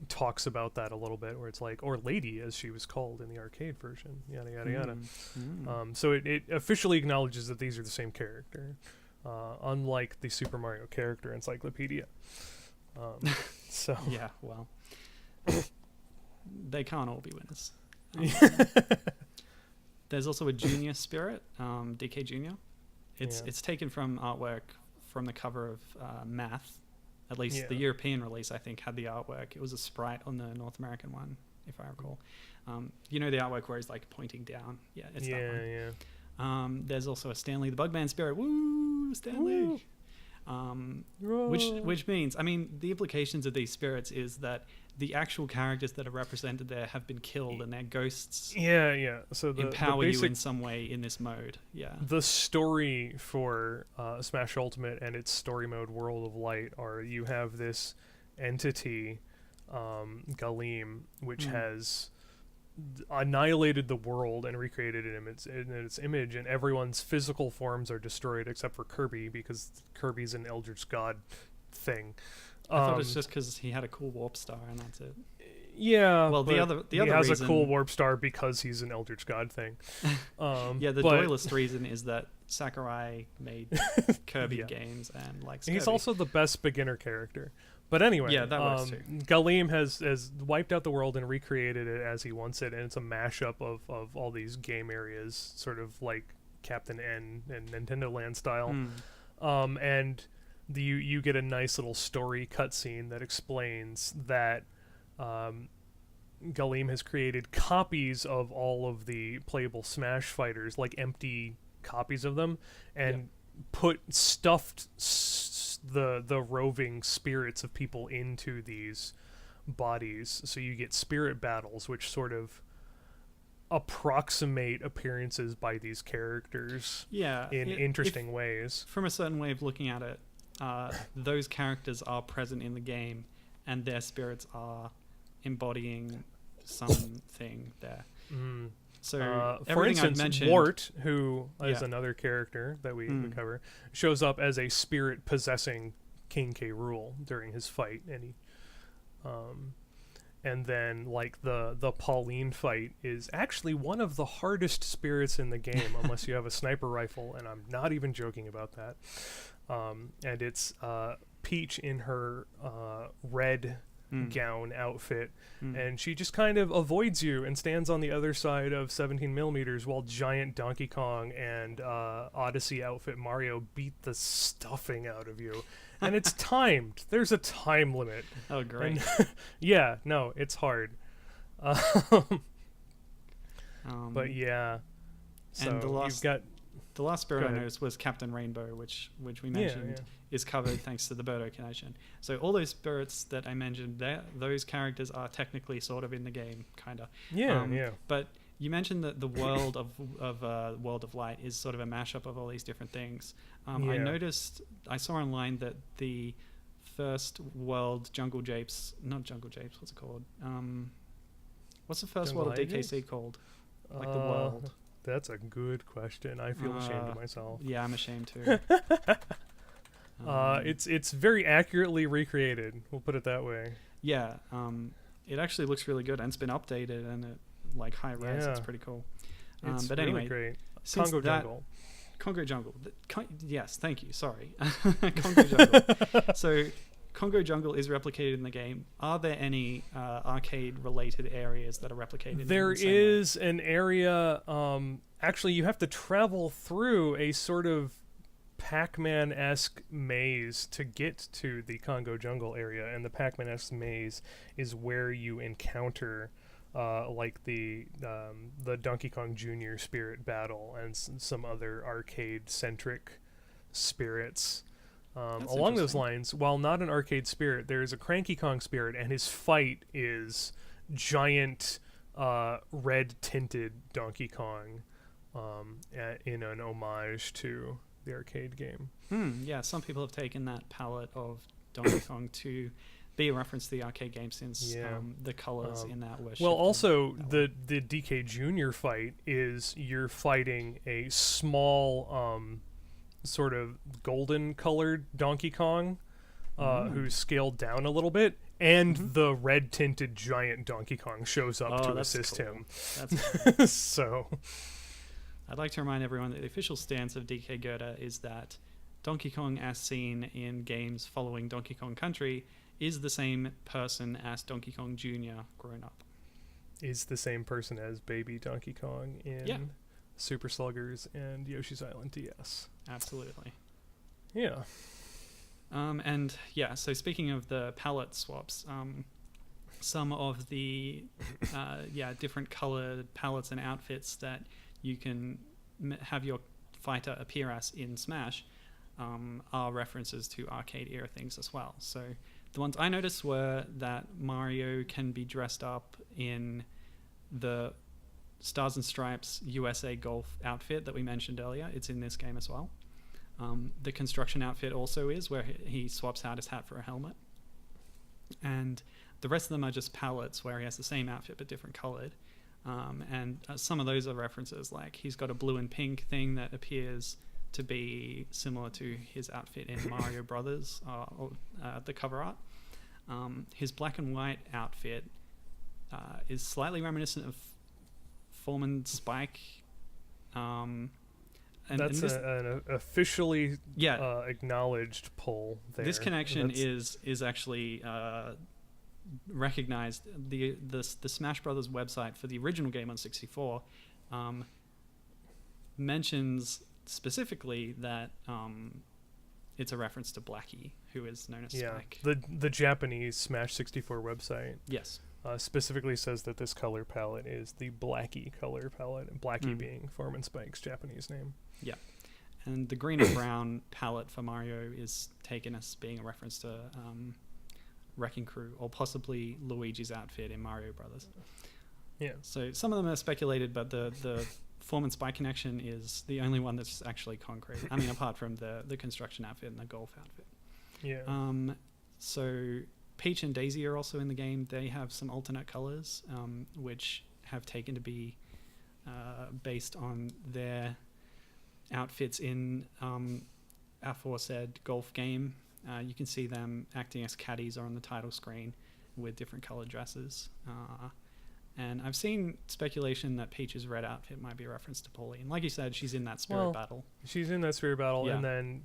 talks about that a little bit, where it's like, or Lady as she was called in the arcade version, yada yada yada. So it officially acknowledges that these are the same character, unlike the Super Mario character encyclopedia. So well, they can't all be winners. There's also a junior spirit, DK Jr. It's taken from artwork from the cover of Math. At least the European release, I think, had the artwork. It was a sprite on the North American one, if I recall. The artwork where he's like pointing down. Yeah, it's that one. There's also a Stanley the Bugman spirit. Woo, Stanley! Which means, the implications of these spirits is that the actual characters that are represented there have been killed, and their ghosts so empower you in some way in this mode. The story for Smash Ultimate and its story mode World of Light are, you have this entity, Galeem, which has annihilated the world and recreated it in its image, and everyone's physical forms are destroyed except for Kirby, because Kirby's an Eldritch God thing. I thought it was just because he had a cool warp star and that's it. Yeah. Well, the other he has a cool warp star because he's an Eldritch God thing. The doylist reason is that Sakurai made Kirby games and likes Kirby. He's also the best beginner character. But anyway, that works too. Galeem has wiped out the world and recreated it as he wants it, and it's a mashup of all these game areas, sort of like Captain N and Nintendo Land style. And you get a nice little story cutscene that explains that Galeem has created copies of all of the playable Smash fighters, like empty copies of them, and stuffed the roving spirits of people into these bodies. So you get spirit battles, which sort of approximate appearances by these characters in interesting ways. From a certain way of looking at it, those characters are present in the game, and their spirits are embodying something there. So for everything instance, Wart, who is another character that we cover, shows up as a spirit possessing King K. Rool during his fight, and he, and then like the Pauline fight is actually one of the hardest spirits in the game, unless you have a sniper rifle, and I'm not even joking about that. And it's Peach in her red gown outfit, and she just kind of avoids you and stands on the other side of 17 millimeters while giant Donkey Kong and Odyssey outfit Mario beat the stuffing out of you. And it's timed. There's a time limit. Oh, great. And yeah, no, it's hard. But yeah. So and you've got... The last spirit I noticed was Captain Rainbow, which we mentioned is covered thanks to the Birdo connection. So all those spirits that I mentioned, those characters are technically sort of in the game, kind of. Yeah. But you mentioned that the world of World of Light is sort of a mashup of all these different things. I saw online that the first world, Jungle Japes, not Jungle Japes, what's it called? What's the first Jungle world of DKC called? Like the world. That's a good question. I feel ashamed of myself. Yeah, I'm ashamed too. It's very accurately recreated. We'll put it that way. Yeah, it actually looks really good, and it's been updated, and it like high res. It's pretty cool. It's but really anyway, great. Congo Jungle. Yes, thank you. Sorry, Congo Jungle. So Congo Jungle is replicated in the game. Are there any arcade-related areas that are replicated? There is an area. Actually, you have to travel through a sort of Pac-Man-esque maze to get to the Congo Jungle area, and the Pac-Man-esque maze is where you encounter like the Donkey Kong Jr. spirit battle and some other arcade-centric spirits. Along those lines, while not an arcade spirit, there is a Cranky Kong spirit, and his fight is giant red-tinted Donkey Kong in an homage to the arcade game. Yeah, some people have taken that palette of Donkey Kong to be a reference to the arcade game, since the colors in that were well, also the DK Jr. fight is you're fighting a small sort of golden colored Donkey Kong who's scaled down a little bit, and the red tinted giant Donkey Kong shows up to assist him. That's cool. So I'd like to remind everyone that the official stance of DK Girder is that Donkey Kong as seen in games following Donkey Kong Country is the same person as Donkey Kong Jr. grown up. Is the same person as baby Donkey Kong in Super Sluggers and Yoshi's Island DS. Absolutely. Yeah. And yeah, so speaking of the palette swaps, some of the different colored palettes and outfits that you can have your fighter appear as in Smash are references to arcade era things as well. So the ones I noticed were that Mario can be dressed up in the Stars and Stripes USA Golf outfit that we mentioned earlier. It's in this game as well. The construction outfit also is, where he swaps out his hat for a helmet. And the rest of them are just palettes where he has the same outfit but different colored. And some of those are references, like he's got a blue and pink thing that appears to be similar to his outfit in Mario Brothers, the cover art. His black and white outfit is slightly reminiscent of Foreman Spike. And that's an officially acknowledged pull there. This connection is actually recognized. The Smash Brothers website for the original game on 64 mentions specifically that it's a reference to Blackie, who is known as Spike. The Japanese Smash 64 website specifically says that this color palette is the Blackie color palette, and Blackie being Foreman Spike's Japanese name. Yeah. And the green and brown palette for Mario is taken as being a reference to Wrecking Crew, or possibly Luigi's outfit in Mario Brothers. Yeah. So some of them are speculated, but the Foreman Spike connection is the only one that's actually concrete. I mean, apart from the construction outfit and the golf outfit. Yeah. So Peach and Daisy are also in the game. They have some alternate colors, which have taken to be based on their outfits in aforesaid golf game. You can see them acting as caddies or on the title screen with different colored dresses. And I've seen speculation that Peach's red outfit might be a reference to Pauline. Like you said, she's in that spirit battle. She's in that spirit battle, and then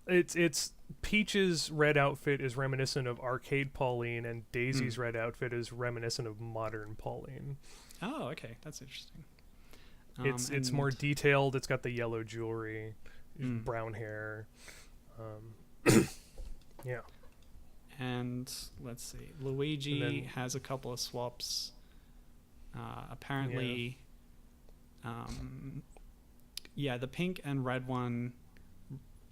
it's Peach's red outfit is reminiscent of arcade Pauline, and Daisy's red outfit is reminiscent of modern Pauline. Oh, okay, that's interesting. It's more detailed. It's got the yellow jewelry, brown hair. Yeah. And let's see, Luigi has a couple of swaps. Apparently, the pink and red one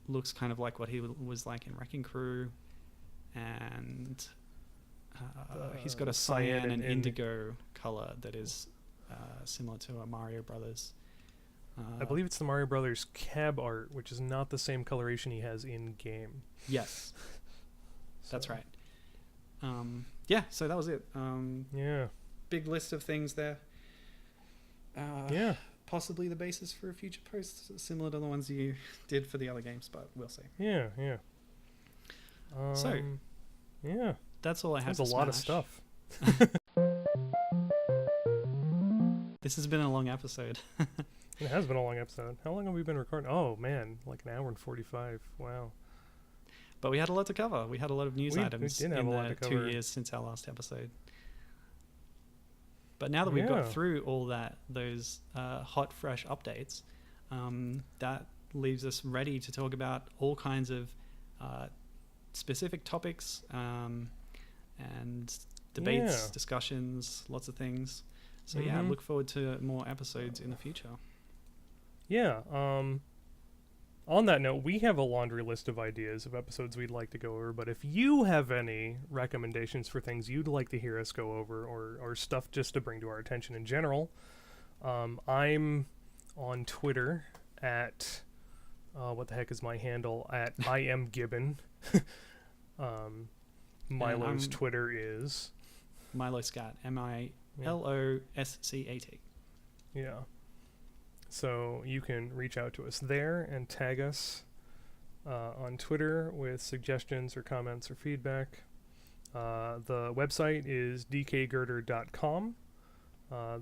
looks kind of like what he was like in Wrecking Crew, and he's got a cyan and indigo color that is similar to a Mario Brothers. I believe it's the Mario Brothers cab art, which is not the same coloration he has in game. Yes, that's right. So that was it. Big list of things there. Possibly the basis for a future post, similar to the ones you did for the other games, but we'll see. That's all I have. That's a lot of stuff. This has been a long episode. It has been a long episode. How long have we been recording? Oh man, like an hour and 45. Wow. But we had a lot to cover. We had a lot of news items in the 2 years since our last episode. But now that we've got through all those hot, fresh updates, that leaves us ready to talk about all kinds of specific topics and debates, discussions, lots of things. So look forward to more episodes in the future. On that note, we have a laundry list of ideas of episodes we'd like to go over, but if you have any recommendations for things you'd like to hear us go over, or stuff just to bring to our attention in general, I'm on Twitter at, what the heck is my handle? At I am Gibbon. Milo's Twitter is... Milo Scat, MILOSCAT. Yeah. So you can reach out to us there and tag us on Twitter with suggestions or comments or feedback. The website is dkgirder.com.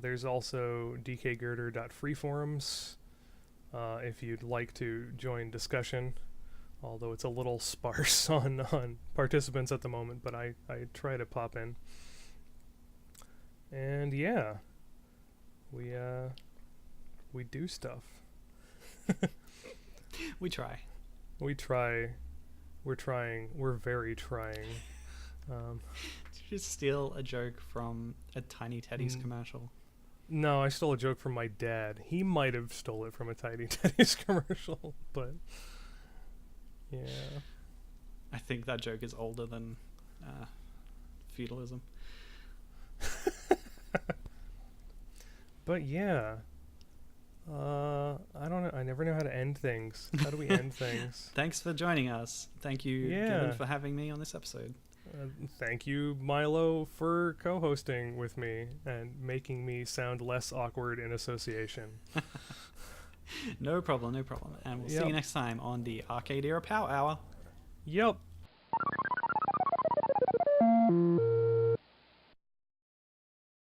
There's also dkgirder.freeforums if you'd like to join discussion, although it's a little sparse on participants at the moment, but I try to pop in. And we do stuff. We try. We're trying. We're very trying. Did you just steal a joke from a Tiny Teddy's commercial? No, I stole a joke from my dad. He might have stole it from a Tiny Teddy's commercial, but yeah. I think that joke is older than feudalism. But I don't know. I never know how to end things. How do we end things? Thanks for joining us. Thank you, Gibbon, for having me on this episode. Thank you, Milo, for co-hosting with me and making me sound less awkward in association. No problem. And we'll see you next time on the Arcade Era Power Hour. Yep.